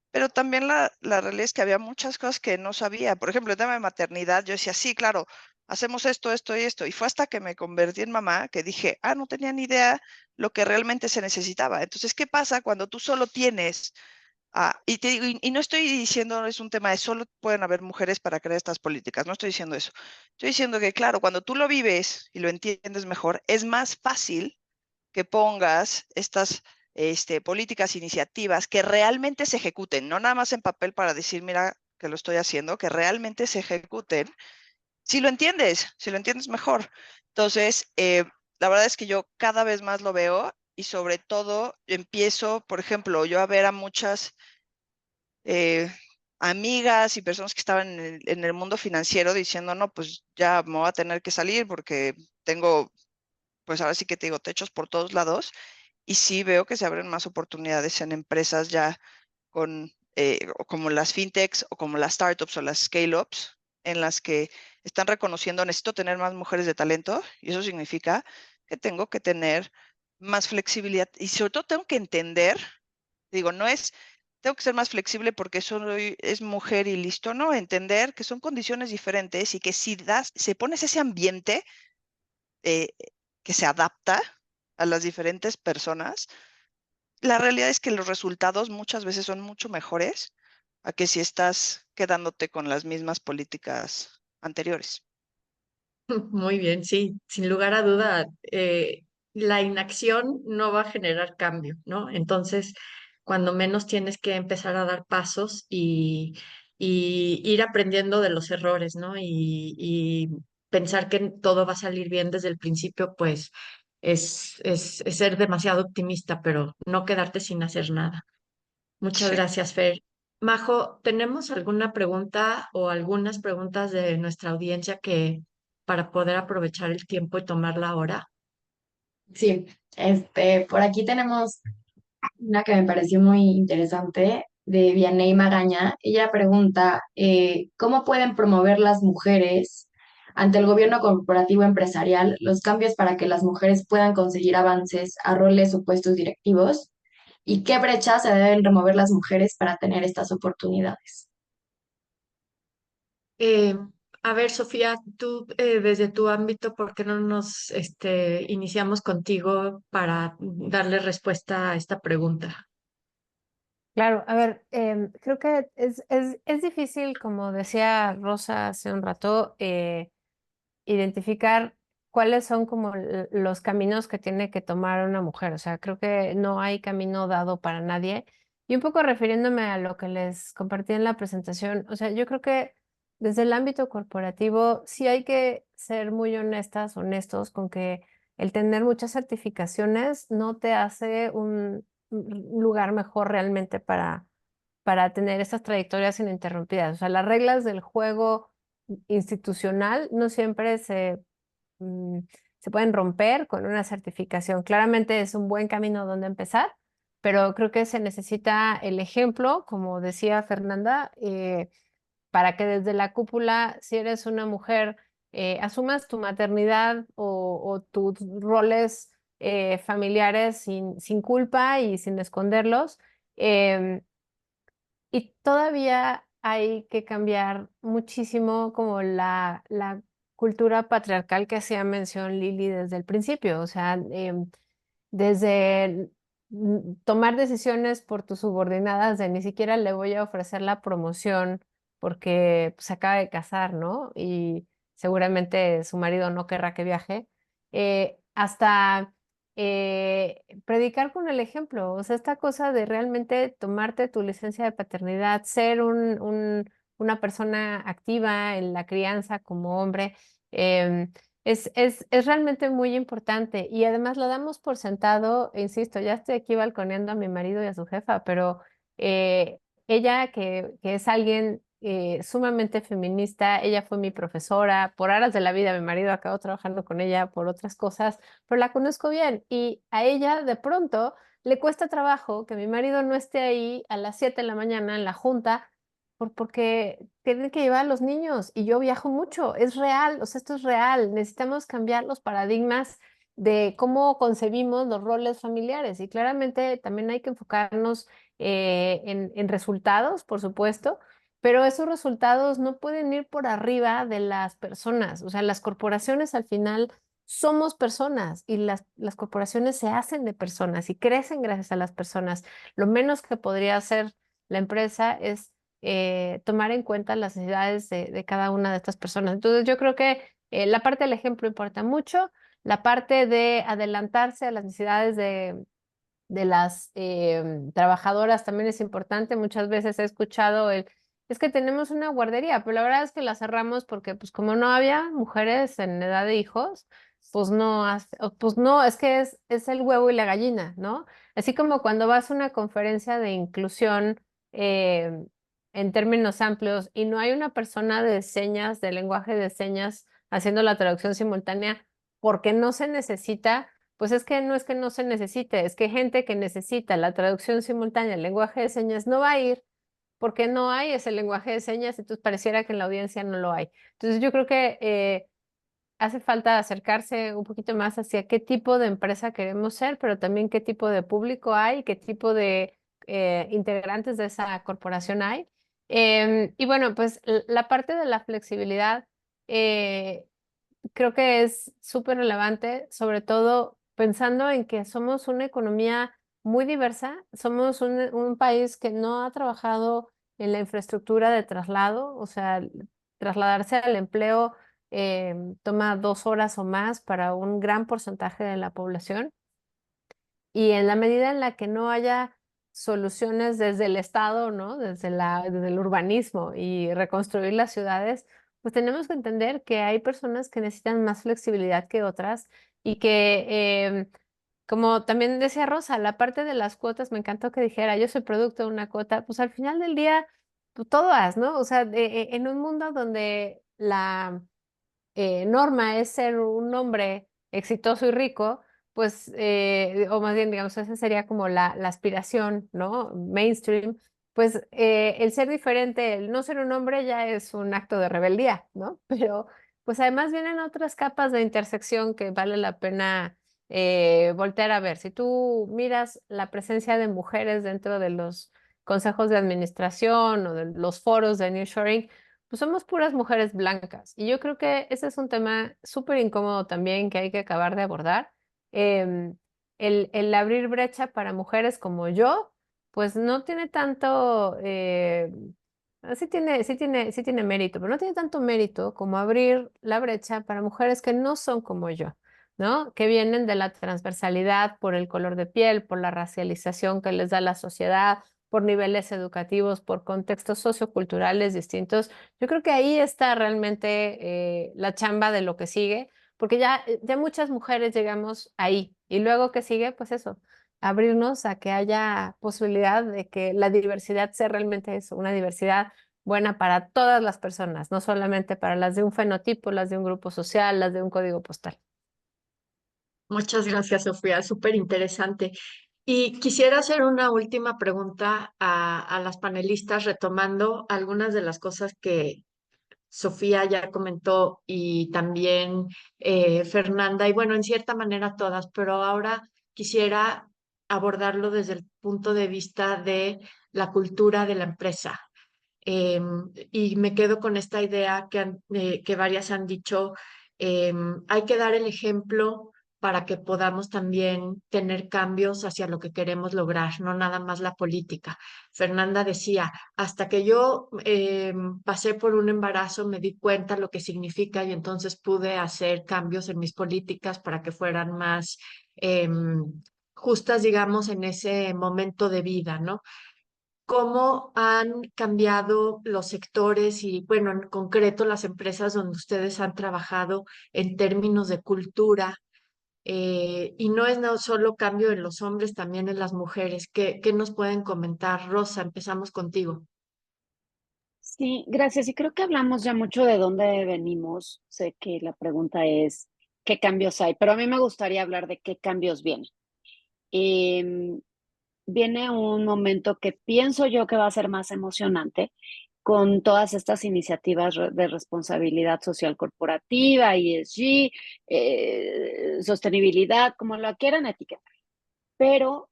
pero también la realidad es que había muchas cosas que no sabía. Por ejemplo, el tema de maternidad, yo decía, sí, claro, hacemos esto, esto y esto. Y fue hasta que me convertí en mamá que dije, no tenía ni idea lo que realmente se necesitaba. Entonces, ¿qué pasa cuando tú solo tienes y te digo, y no estoy diciendo es un tema de solo pueden haber mujeres para crear estas políticas, no estoy diciendo eso. Estoy diciendo que, claro, cuando tú lo vives y lo entiendes mejor, es más fácil que pongas estas políticas, iniciativas que realmente se ejecuten, no nada más en papel para decir, mira, que lo estoy haciendo, que realmente se ejecuten, si lo entiendes mejor. Entonces, la verdad es que yo cada vez más lo veo y sobre todo empiezo, por ejemplo, yo a ver a muchas eh, amigas y personas que estaban en el mundo financiero diciendo, no, pues ya me voy a tener que salir porque tengo, pues ahora sí que te digo, techos por todos lados. Y sí veo que se abren más oportunidades en empresas ya o como las fintechs o como las startups o las scale-ups, en las que están reconociendo, necesito tener más mujeres de talento, y eso significa que tengo que tener más flexibilidad y sobre todo tengo que entender, digo, no es, tengo que ser más flexible porque soy, es mujer y listo, no, entender que son condiciones diferentes y que si se pones ese ambiente eh, que se adapta a las diferentes personas, la realidad es que los resultados muchas veces son mucho mejores a que si estás quedándote con las mismas políticas anteriores. Muy bien, sí, sin lugar a duda, la inacción no va a generar cambio, ¿no? Entonces, cuando menos tienes que empezar a dar pasos y ir aprendiendo de los errores, ¿no? Y pensar que todo va a salir bien desde el principio, pues es ser demasiado optimista, pero no quedarte sin hacer nada. Muchas Sí. gracias, Fer. Majo, ¿tenemos alguna pregunta o algunas preguntas de nuestra audiencia que para poder aprovechar el tiempo y tomarla ahora? Sí, por aquí tenemos una que me pareció muy interesante de Vianey Magaña. Ella pregunta, ¿cómo pueden promover las mujeres ante el gobierno corporativo empresarial los cambios para que las mujeres puedan conseguir avances a roles o puestos directivos? ¿Y qué brechas se deben remover las mujeres para tener estas oportunidades? Eh, a ver, Sofía, tú desde tu ámbito, ¿por qué no nos iniciamos contigo para darle respuesta a esta pregunta? Claro, a ver, creo que es difícil, como decía Rosa hace un rato, identificar cuáles son como los caminos que tiene que tomar una mujer. O sea, creo que no hay camino dado para nadie. Y un poco refiriéndome a lo que les compartí en la presentación, o sea, yo creo que desde el ámbito corporativo sí hay que ser muy honestas, honestos con que el tener muchas certificaciones no te hace un lugar mejor realmente para tener estas trayectorias ininterrumpidas. O sea, las reglas del juego institucional no siempre mm, se pueden romper con una certificación. Claramente es un buen camino donde empezar, pero creo que se necesita el ejemplo, como decía Fernanda, para que desde la cúpula, si eres una mujer, asumas tu maternidad o tus roles familiares sin culpa y sin esconderlos. em, y todavía hay que cambiar muchísimo como la cultura patriarcal que hacía mención Lili desde el principio. O sea, desde tomar decisiones por tus subordinadas de ni siquiera le voy a ofrecer la promoción porque pues, se acaba de casar, ¿no? Y seguramente su marido no querrá que viaje. Hasta predicar con el ejemplo, o sea, esta cosa de realmente tomarte tu licencia de paternidad, ser una persona activa en la crianza como hombre, es realmente muy importante y además lo damos por sentado, e insisto, ya estoy aquí balconeando a mi marido y a su jefa, pero eh, ella que es alguien sumamente feminista, ella fue mi profesora, por aras de la vida, mi marido acabó trabajando con ella por otras cosas, pero la conozco bien y a ella de pronto le cuesta trabajo que mi marido no esté ahí a las 7 de la mañana en la junta porque tienen que llevar a los niños y yo viajo mucho, es real, o sea, esto es real, necesitamos cambiar los paradigmas de cómo concebimos los roles familiares y claramente también hay que enfocarnos en resultados, por supuesto, pero esos resultados no pueden ir por arriba de las personas, o sea, las corporaciones al final somos personas y las corporaciones se hacen de personas y crecen gracias a las personas. Lo menos que podría hacer la empresa es tomar en cuenta las necesidades de cada una de estas personas. Entonces, yo creo que la parte del ejemplo importa mucho, la parte de adelantarse a las necesidades de las trabajadoras también es importante. Muchas veces he escuchado es que tenemos una guardería, pero la verdad es que la cerramos porque pues como no había mujeres en edad de hijos, pues no, pues no, es que es el huevo y la gallina, ¿no? Así como cuando vas a una conferencia de inclusión eh, en términos amplios y no hay una persona de señas, de lenguaje de señas, haciendo la traducción simultánea, porque no se necesita. Pues es que no se necesite, es que gente que necesita la traducción simultánea al lenguaje de señas no va a ir porque no hay ese lenguaje de señas, entonces pareciera que en la audiencia no lo hay. Entonces yo creo que hace falta acercarse un poquito más hacia qué tipo de empresa queremos ser, pero también qué tipo de público hay, qué tipo de integrantes de esa corporación hay. Y bueno, pues la parte de la flexibilidad creo que es súper relevante, sobre todo pensando en que somos una economía muy diversa, somos un país que no ha trabajado en la infraestructura de traslado, o sea, trasladarse al empleo toma 2 horas o más para un gran porcentaje de la población. Y en la medida en la que no haya soluciones desde el Estado, ¿no? Desde el urbanismo y reconstruir las ciudades, pues tenemos que entender que hay personas que necesitan más flexibilidad que otras y que, como también decía Rosa, la parte de las cuotas, me encantó que dijera, yo soy producto de una cuota, pues al final del día, pues todas, ¿no? O sea, en un mundo donde la norma es ser un hombre exitoso y rico, pues, o más bien, digamos, esa sería como la aspiración, ¿no? Mainstream, pues el ser diferente, el no ser un hombre ya es un acto de rebeldía, ¿no? Pero pues además vienen otras capas de intersección que vale la pena voltear a ver. Si tú miras la presencia de mujeres dentro de los consejos de administración o de los foros de nearshoring, pues somos puras mujeres blancas. Y yo creo que ese es un tema súper incómodo también que hay que acabar de abordar. Em, el abrir brecha para mujeres como yo, pues no tiene tanto, sí tiene mérito, pero no tiene tanto mérito como abrir la brecha para mujeres que no son como yo, ¿no? Que vienen de la transversalidad por el color de piel, por la racialización que les da la sociedad, por niveles educativos, por contextos socioculturales distintos. Yo creo que ahí está realmente la chamba de lo que sigue, porque ya muchas mujeres llegamos ahí. Y luego que sigue, pues eso, abrirnos a que haya posibilidad de que la diversidad sea realmente eso, una diversidad buena para todas las personas, no solamente para las de un fenotipo, las de un grupo social, las de un código postal. Muchas gracias, Sofía, súper interesante. Y quisiera hacer una última pregunta a las panelistas, retomando algunas de las cosas que Sofía ya comentó y también Fernanda, y bueno, en cierta manera todas, pero ahora quisiera abordarlo desde el punto de vista de la cultura de la empresa. Y me quedo con esta idea que varias han dicho, hay que dar el ejemplo para que podamos también tener cambios hacia lo que queremos lograr, no nada más la política. Fernanda decía, hasta que yo pasé por un embarazo me di cuenta lo que significa y entonces pude hacer cambios en mis políticas para que fueran más justas, digamos, en ese momento de vida, ¿no? ¿Cómo han cambiado los sectores y, bueno, en concreto las empresas donde ustedes han trabajado en términos de cultura? Y no es no solo cambio en los hombres, también en las mujeres. ¿Qué nos pueden comentar? Rosa, empezamos contigo. Sí, gracias. Y creo que hablamos ya mucho de dónde venimos. Sé que la pregunta es qué cambios hay, pero a mí me gustaría hablar de qué cambios vienen. Em, Viene un momento que pienso yo que va a ser más emocionante con todas estas iniciativas de responsabilidad social corporativa, ESG, sostenibilidad, como lo quieran etiquetar. Pero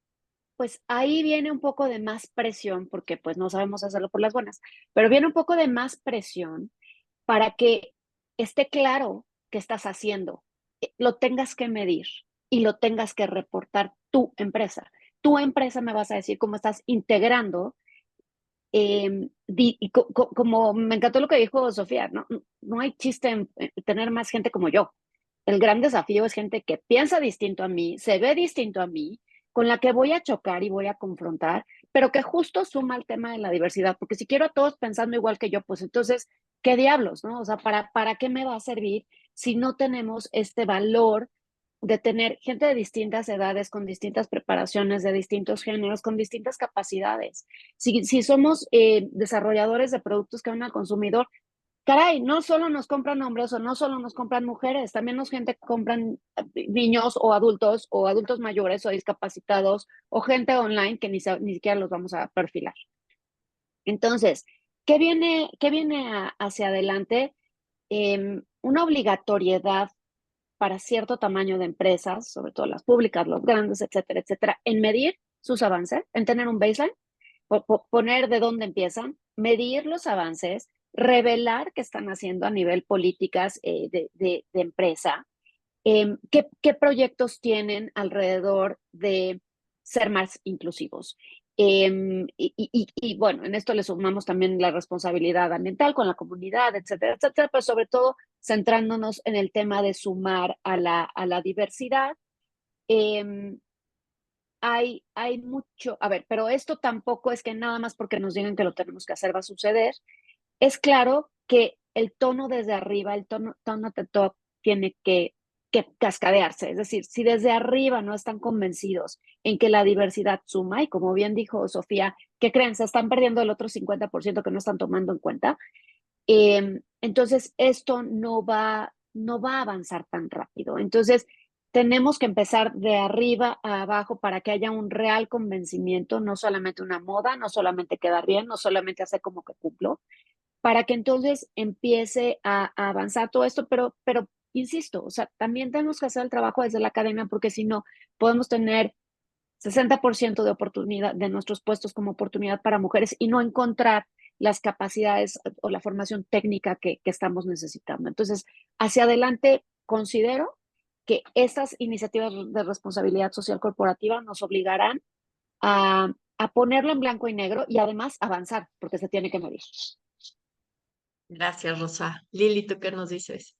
pues ahí viene un poco de más presión, porque pues no sabemos hacerlo por las buenas, pero viene un poco de más presión para que esté claro qué estás haciendo, lo tengas que medir y lo tengas que reportar tu empresa. Tu empresa me vas a decir cómo estás integrando. Como me encantó lo que dijo Sofía, no hay chiste en tener más gente como yo. El gran desafío es gente que piensa distinto a mí, se ve distinto a mí, con la que voy a chocar y voy a confrontar, pero que justo suma el tema de la diversidad, porque si quiero a todos pensando igual que yo, pues entonces, ¿qué diablos, no? O sea, ¿para qué me va a servir si no tenemos este valor de tener gente de distintas edades, con distintas preparaciones, de distintos géneros, con distintas capacidades? Si somos desarrolladores de productos que van al consumidor, caray, no solo nos compran hombres o no solo nos compran mujeres, también nos gente que compran niños o adultos mayores o discapacitados o gente online que ni siquiera los vamos a perfilar. Entonces, qué viene hacia adelante? Una obligatoriedad para cierto tamaño de empresas, sobre todo las públicas, los grandes, etcétera, etcétera, en medir sus avances, en tener un baseline, poner de dónde empiezan, medir los avances, revelar qué están haciendo a nivel políticas de empresa, qué proyectos tienen alrededor de ser más inclusivos. Y bueno, en esto le sumamos también la responsabilidad ambiental con la comunidad, etcétera, etcétera, pero sobre todo centrándonos en el tema de sumar a la diversidad. Hay mucho, a ver, pero esto tampoco es que nada más porque nos digan que lo tenemos que hacer va a suceder. Es claro que el tono desde arriba, el tono de top tiene que cascadearse. Es decir, si desde arriba no están convencidos en que la diversidad suma, y como bien dijo Sofía, que creen, se están perdiendo el otro 50% que no están tomando en cuenta, entonces esto no va a avanzar tan rápido. Entonces, tenemos que empezar de arriba a abajo para que haya un real convencimiento, no solamente una moda, no solamente quedar bien, no solamente hacer como que cumplo, para que entonces empiece a avanzar todo esto, pero insisto, o sea, también tenemos que hacer el trabajo desde la academia, porque si no, podemos tener 60% de oportunidad de nuestros puestos como oportunidad para mujeres y no encontrar las capacidades o la formación técnica que estamos necesitando. Entonces, hacia adelante, considero que estas iniciativas de responsabilidad social corporativa nos obligarán a ponerlo en blanco y negro y además avanzar, porque se tiene que medir. Gracias, Rosa. Lili, ¿tú qué nos dices?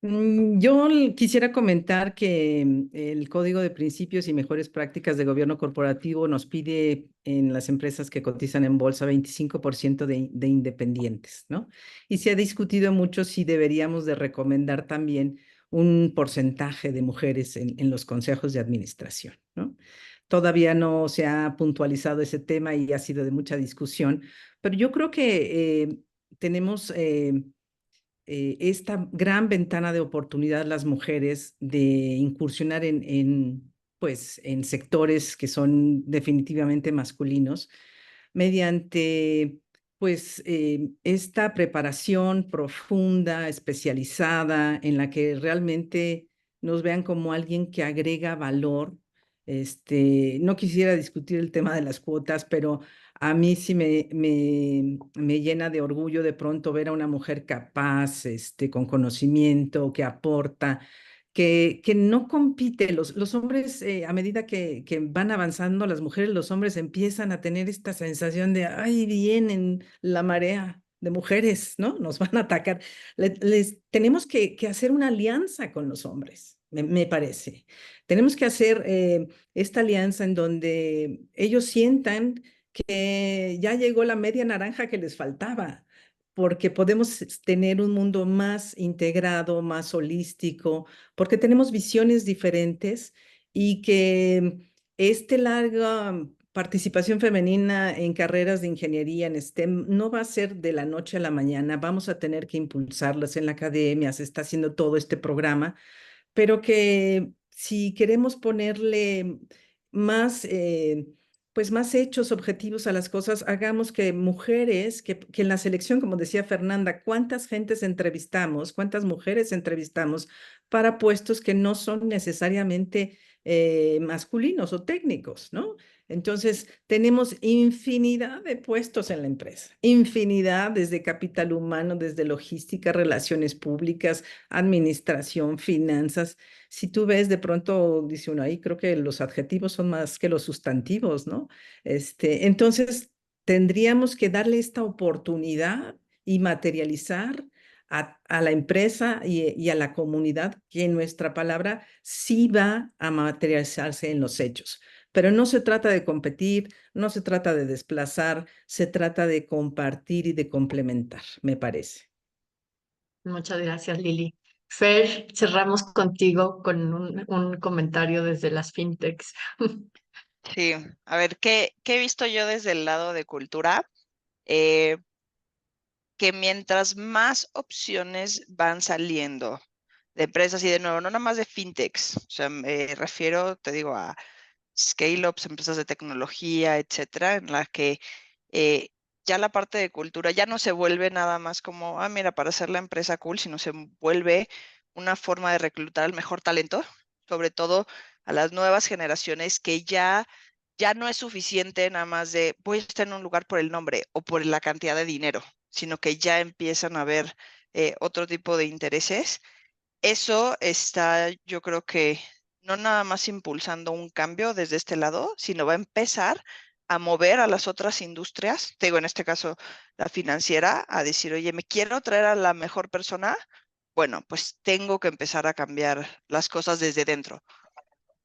Yo quisiera comentar que el Código de Principios y Mejores Prácticas de Gobierno Corporativo nos pide en las empresas que cotizan en bolsa 25% de independientes, ¿no? Y se ha discutido mucho si deberíamos de recomendar también un porcentaje de mujeres en los consejos de administración, ¿no? Todavía no se ha puntualizado ese tema y ha sido de mucha discusión, pero yo creo que tenemos esta gran ventana de oportunidad las mujeres de incursionar pues, en sectores que son definitivamente masculinos mediante pues esta preparación profunda, especializada, en la que realmente nos vean como alguien que agrega valor. No quisiera discutir el tema de las cuotas, pero a mí sí me llena de orgullo de pronto ver a una mujer capaz, con conocimiento, que aporta, que no compite. Los hombres, a medida que van avanzando las mujeres, los hombres empiezan a tener esta sensación de, ay, vienen la marea de mujeres, ¿no? Nos van a atacar. Tenemos que hacer una alianza con los hombres, me parece. Tenemos que hacer esta alianza en donde ellos sientan que ya llegó la media naranja que les faltaba, porque podemos tener un mundo más integrado, más holístico, porque tenemos visiones diferentes y que larga participación femenina en carreras de ingeniería, en STEM, no va a ser de la noche a la mañana. Vamos a tener que impulsarlas en la academia, se está haciendo todo este programa, pero que si queremos ponerle más, pues más hechos objetivos a las cosas, hagamos que mujeres, que en la selección, como decía Fernanda, ¿cuántas gentes entrevistamos, cuántas mujeres entrevistamos para puestos que no son necesariamente masculinos o técnicos, ¿no? Entonces, tenemos infinidad de puestos en la empresa, infinidad desde capital humano, desde logística, relaciones públicas, administración, finanzas. Si tú ves de pronto, dice uno ahí, creo que los adjetivos son más que los sustantivos, ¿no? Entonces, tendríamos que darle esta oportunidad y materializar a la empresa y a la comunidad que nuestra palabra sí va a materializarse en los hechos. Pero no se trata de competir, no se trata de desplazar, se trata de compartir y de complementar, me parece. Muchas gracias, Lili. Fer, cerramos contigo con un comentario desde las fintechs. Sí, a ver, ¿qué he visto yo desde el lado de cultura? Que mientras más opciones van saliendo de empresas y de nuevo, no nada más de fintechs, o sea, me refiero, te digo, a scale-ups, empresas de tecnología, etcétera, en la que ya la parte de cultura ya no se vuelve nada más como, mira, para hacer la empresa cool, sino se vuelve una forma de reclutar el mejor talento, sobre todo a las nuevas generaciones que ya no es suficiente nada más de voy a estar en un lugar por el nombre o por la cantidad de dinero, sino que ya empiezan a ver otro tipo de intereses. Eso está, yo creo que no nada más impulsando un cambio desde este lado, sino va a empezar a mover a las otras industrias, te digo, en este caso la financiera, a decir, oye, me quiero traer a la mejor persona, bueno, pues tengo que empezar a cambiar las cosas desde dentro.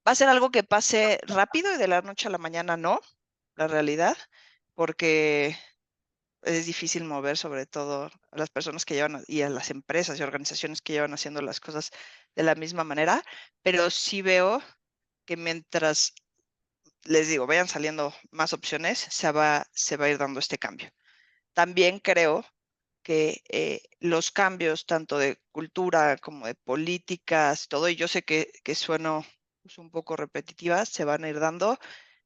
¿Va a ser algo que pase rápido y de la noche a la mañana no? La realidad, porque es difícil mover sobre todo a las personas que llevan y a las empresas y organizaciones que llevan haciendo las cosas de la misma manera, pero sí veo que mientras, les digo, vayan saliendo más opciones, se va a ir dando este cambio. También creo que los cambios tanto de cultura como de políticas, todo, y yo sé que sueno pues, un poco repetitiva, se van a ir dando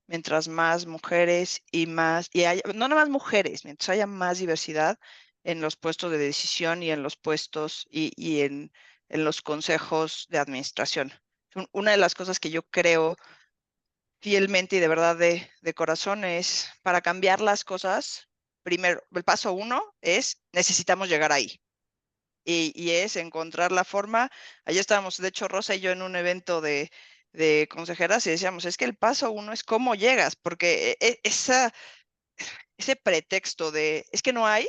mientras más mujeres no nada más mujeres, mientras haya más diversidad en los puestos de decisión y en los puestos y en los consejos de administración. Una de las cosas que yo creo fielmente y de verdad de corazón es para cambiar las cosas, primero, el paso uno es necesitamos llegar ahí. Y es encontrar la forma. Allá estábamos, de hecho, Rosa y yo en un evento de consejeras y decíamos, es que el paso uno es cómo llegas, porque ese pretexto de, es que no hay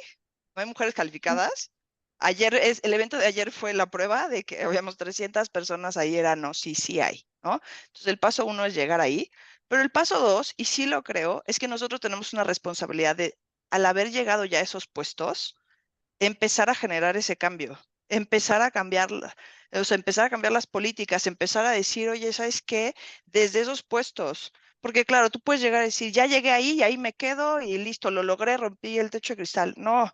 mujeres calificadas. El evento de ayer fue la prueba de que habíamos 300 personas ahí, era no, sí, sí hay, ¿no? Entonces el paso uno es llegar ahí, pero el paso dos, y sí lo creo, es que nosotros tenemos una responsabilidad de, al haber llegado ya a esos puestos, empezar a generar ese cambio, empezar a cambiar, o sea, empezar a cambiar las políticas, empezar a decir, oye, ¿sabes qué? Desde esos puestos, porque claro, tú puedes llegar a decir, ya llegué ahí y ahí me quedo y listo, lo logré, rompí el techo de cristal. No,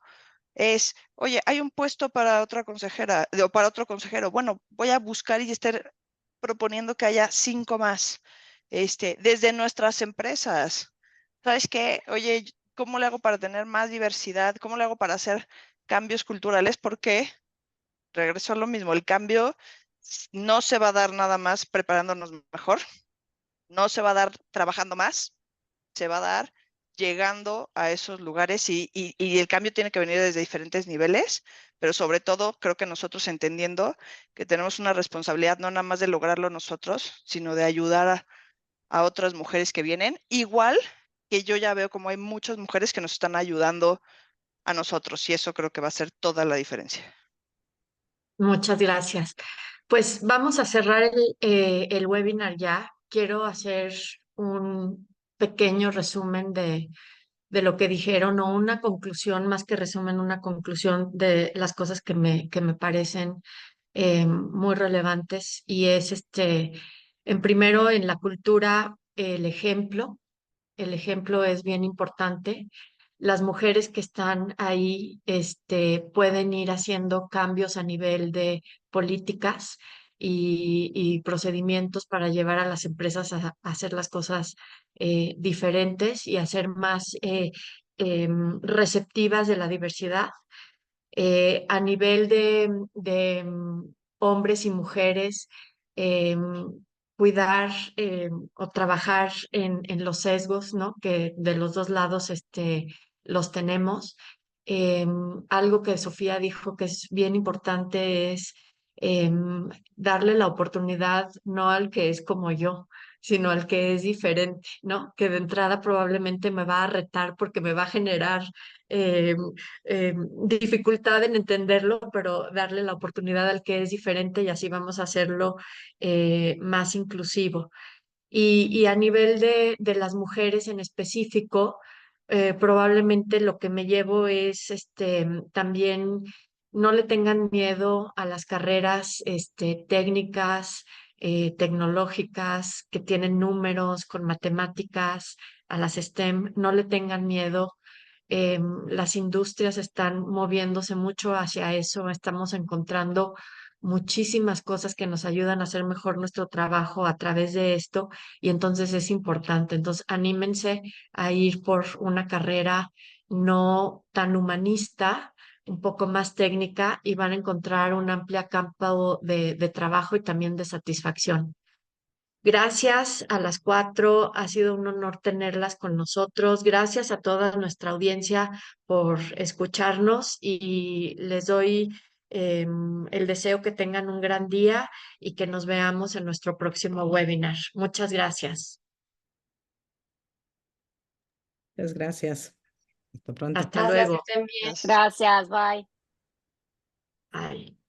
oye, hay un puesto para otra consejera o para otro consejero. Bueno, voy a buscar y estar proponiendo que haya 5 más, desde nuestras empresas. ¿Sabes qué? Oye, ¿cómo le hago para tener más diversidad? ¿Cómo le hago para hacer cambios culturales? Porque regreso a lo mismo, el cambio no se va a dar nada más preparándonos mejor, no se va a dar trabajando más, se va a dar llegando a esos lugares y el cambio tiene que venir desde diferentes niveles, pero sobre todo creo que nosotros entendiendo que tenemos una responsabilidad no nada más de lograrlo nosotros, sino de ayudar a otras mujeres que vienen, igual que yo ya veo como hay muchas mujeres que nos están ayudando a nosotros y eso creo que va a ser toda la diferencia. Muchas gracias. Pues vamos a cerrar el webinar ya. Quiero hacer un pequeño resumen de lo que dijeron, o una conclusión, más que resumen, una conclusión de las cosas que me parecen muy relevantes. Y es en primero, en la cultura, el ejemplo es bien importante. Las mujeres que están ahí, pueden ir haciendo cambios a nivel de políticas y procedimientos para llevar a las empresas a hacer las cosas diferentes y a ser más receptivas de la diversidad. A nivel de hombres y mujeres, cuidar o trabajar en los sesgos, ¿no? Que de los dos lados los tenemos. Algo que Sofía dijo que es bien importante es darle la oportunidad no al que es como yo, sino al que es diferente, ¿no? Que de entrada probablemente me va a retar porque me va a generar em, dificultad en entenderlo, pero darle la oportunidad al que es diferente y así vamos a hacerlo más inclusivo. Y a nivel de las mujeres en específico, probablemente lo que me llevo es también no le tengan miedo a las carreras técnicas, tecnológicas, que tienen números con matemáticas, a las STEM, no le tengan miedo. Las industrias están moviéndose mucho hacia eso, estamos encontrando muchísimas cosas que nos ayudan a hacer mejor nuestro trabajo a través de esto y entonces es importante. Entonces, anímense a ir por una carrera no tan humanista, un poco más técnica y van a encontrar un amplio campo de trabajo y también de satisfacción. Gracias a las 4, ha sido un honor tenerlas con nosotros. Gracias a toda nuestra audiencia por escucharnos y les doy el deseo que tengan un gran día y que nos veamos en nuestro próximo webinar. Muchas gracias. Muchas gracias. Hasta pronto. Hasta Gracias, que luego. estén bien. Gracias. Gracias, bye. Bye.